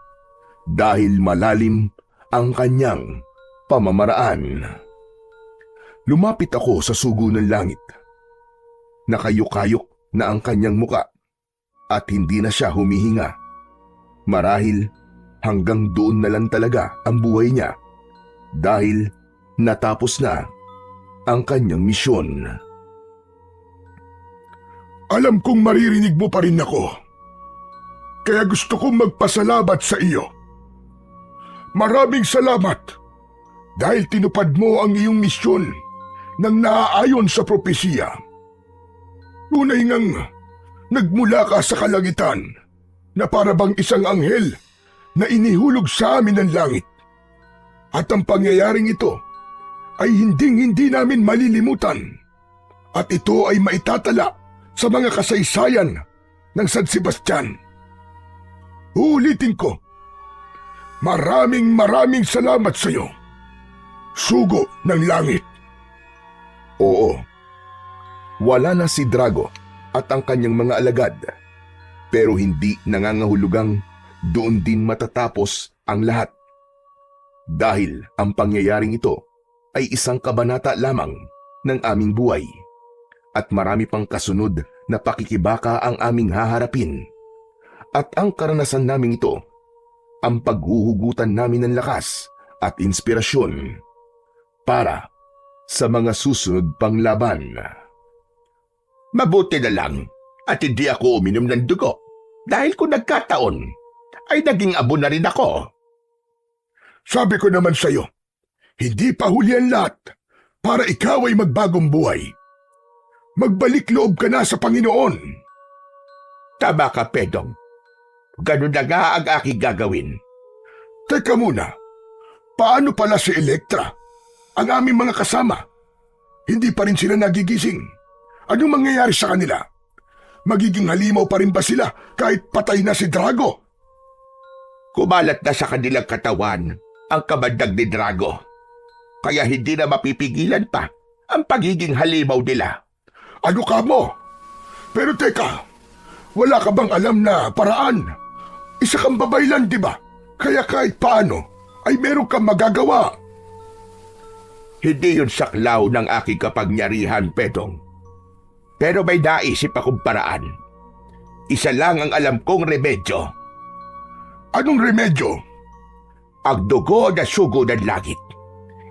[SPEAKER 1] dahil malalim ang kanyang pamamaraan. Lumapit ako sa sugo ng langit. Nakayuk-kayok na ang kanyang muka at hindi na siya humihinga. Marahil hanggang doon na lang talaga ang buhay niya dahil natapos na ang kanyang misyon.
[SPEAKER 2] Alam kong maririnig mo pa rin ako. Kaya gusto kong magpasalamat sa iyo. Maraming salamat dahil tinupad mo ang iyong misyon nang naaayon sa propesiya. Tunay ngang nagmula ka sa kalangitan na para bang isang anghel na inihulog sa amin ng langit. At ang pangyayaring ito ay hinding-hindi namin malilimutan. At ito ay maitatala sa mga kasaysayan ng San Sebastian. Uulitin ko, maraming salamat sa iyo, Sugo ng Langit.
[SPEAKER 1] Oo, wala na si Drago at ang kanyang mga alagad, pero hindi nangangahulugang doon din matatapos ang lahat. Dahil ang pangyayaring ito ay isang kabanata lamang ng aming buhay at marami pang kasunod na pakikibaka ang aming haharapin. At ang karanasan namin ito, ang paghuhugutan namin ng lakas at inspirasyon para sa mga susunod pang laban.
[SPEAKER 3] Mabuti na lang at hindi ako uminom ng dugo dahil kung nagkataon ay naging abo na rin ako.
[SPEAKER 2] Sabi ko naman sa iyo, hindi pa huli ang lahat para ikaw ay magbagong buhay. Magbalik loob ka na sa Panginoon.
[SPEAKER 3] Tama ka, Pedong. Ganun na nga ang aking gagawin.
[SPEAKER 2] Teka muna, paano pala si Elektra? Ang aming mga kasama. Hindi pa rin sila nagigising. Anong mangyayari sa kanila? Magiging halimaw pa rin ba sila kahit patay na si Drago?
[SPEAKER 3] Kumalat na sa kanilang katawan ang kamandag ni Drago. Kaya hindi na mapipigilan pa ang pagiging halimaw nila.
[SPEAKER 2] Ano ka mo? Pero teka, wala ka bang alam na paraan? Isa kang babaylan, di ba? Kaya kahit paano ay meron kang magagawa.
[SPEAKER 3] Hindi yun saklaw ng aking kapangyarihan, Pedong. Pero may naisip akong paraan. Isa lang ang alam kong remedyo.
[SPEAKER 2] Anong remedyo?
[SPEAKER 3] Ang dugo na sugo ng langit.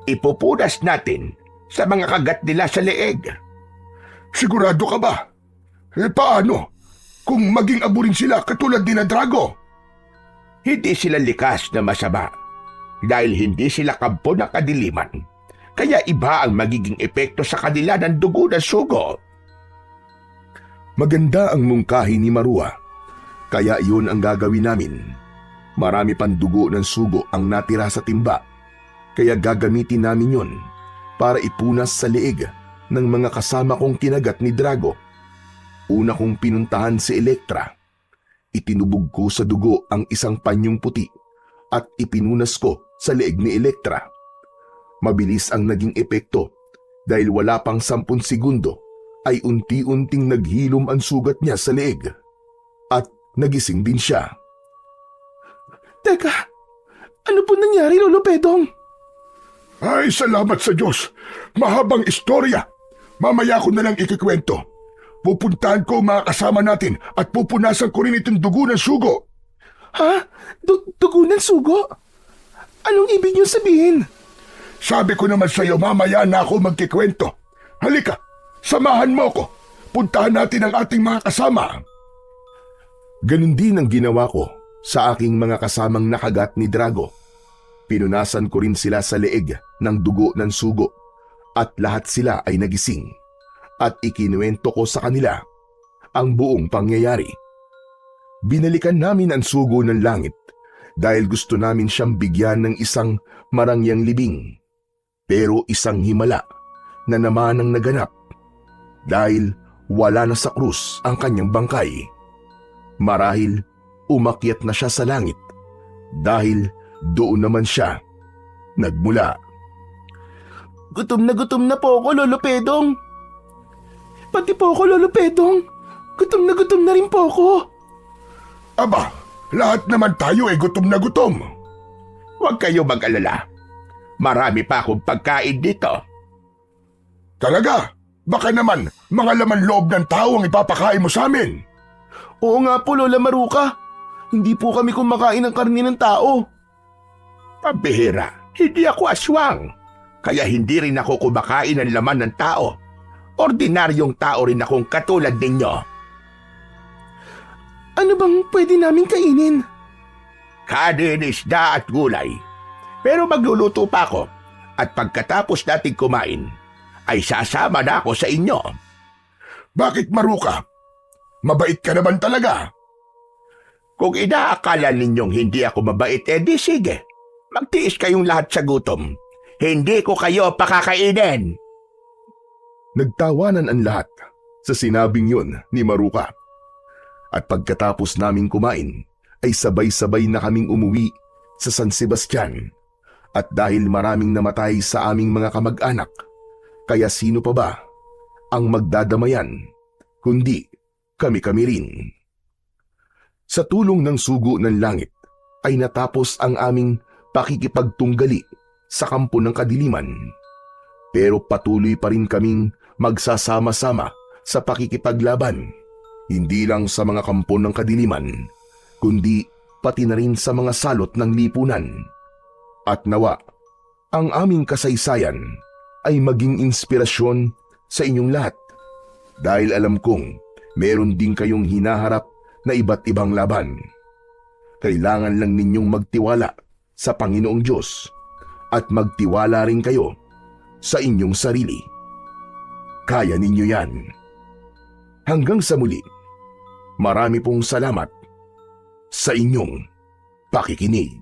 [SPEAKER 3] Ipupunas natin sa mga kagat nila sa leeg.
[SPEAKER 2] Sigurado ka ba? Paano? Kung maging abo rin sila katulad ni na Drago?
[SPEAKER 3] Hindi sila likas na masama dahil hindi sila kampo ng kadiliman. Kaya iba ang magiging epekto sa kanila ng dugo na sugo.
[SPEAKER 1] Maganda ang mungkahi ni Marua, kaya iyon ang gagawin namin. Marami pang dugo ng sugo ang natira sa timba, kaya gagamitin namin yon para ipunas sa leeg ng mga kasama kong kinagat ni Drago. Una kong pinuntahan si Elektra. Itinubog ko sa dugo ang isang panyong puti at ipinunas ko sa leeg ni Elektra. Mabilis ang naging epekto dahil wala pang 10 segundo ay unti-unting naghilom ang sugat niya sa leeg at nagising din siya.
[SPEAKER 4] Teka, ano po nangyari, Lolo Pedong?
[SPEAKER 2] Ay, salamat sa Diyos. Mahabang istorya. Mamaya ko na lang ikikwento. Pupuntahan ko ang mga kasama natin at pupunasan ko rin itong dugo ng sugo.
[SPEAKER 4] Ha? Dugo ng sugo? Anong ibig niyo sabihin?
[SPEAKER 2] Sabi ko naman sa iyo, mamaya na ako magkikwento. Halika, samahan mo ko. Puntahan natin ang ating mga kasama.
[SPEAKER 1] Ganun din ang ginawa ko sa aking mga kasamang nakagat ni Drago. Pinunasan ko rin sila sa leeg ng dugo ng sugo at lahat sila ay nagising at ikinuwento ko sa kanila ang buong pangyayari. Binalikan namin ang sugo ng langit dahil gusto namin siyang bigyan ng isang marangyang libing, pero isang himala na naman ang naganap dahil wala na sa krus ang kanyang bangkay. Marahil umakyat na siya sa langit dahil doon naman siya nagmula.
[SPEAKER 4] Gutom na po ako, Lolo Pedong. Pati po ako, Lolo Pedong. Gutom na rin po ako.
[SPEAKER 2] Aba, lahat naman tayo ay gutom na gutom.
[SPEAKER 3] Huwag kayo mag-alala. Marami pa akong pagkain dito.
[SPEAKER 2] Talaga? Baka naman mga laman loob ng tao ang ipapakain mo sa amin.
[SPEAKER 4] Oo nga po, Lola Maruca. Hindi po kami kumakain ng karne ng tao.
[SPEAKER 3] Pambihira, hindi ako aswang. Kaya hindi rin ako kumakain ng laman ng tao. Ordinaryong tao rin akong katulad ninyo.
[SPEAKER 4] Ano bang pwede namin kainin?
[SPEAKER 3] Kanin, isda at gulay. Pero magluluto pa ako. At pagkatapos nating kumain, ay sasama na ako sa inyo.
[SPEAKER 2] Bakit, Maruca? Mabait ka naman talaga.
[SPEAKER 3] Kung inaakala ninyong hindi ako mabait, di sige. Magtiis kayong lahat sa gutom. Hindi ko kayo pakakainin.
[SPEAKER 1] Nagtawanan ang lahat sa sinabing yun ni Maruka. At pagkatapos naming kumain, ay sabay-sabay na kaming umuwi sa San Sebastian. At dahil maraming namatay sa aming mga kamag-anak, kaya sino pa ba ang magdadamayan, kundi kami-kami rin. Sa tulong ng sugo ng langit, ay natapos ang aming pakikipagtunggali sa kampo ng kadiliman. Pero patuloy pa rin kaming magsasama-sama sa pakikipaglaban, hindi lang sa mga kampo ng kadiliman, kundi pati na rin sa mga salot ng lipunan. At nawa, ang aming kasaysayan ay maging inspirasyon sa inyong lahat, dahil alam kong meron din kayong hinaharap na iba't ibang laban. Kailangan lang ninyong magtiwala sa Panginoong Diyos at magtiwala rin kayo sa inyong sarili. Kaya ninyo yan. Hanggang sa muli, marami pong salamat sa inyong pakikinig.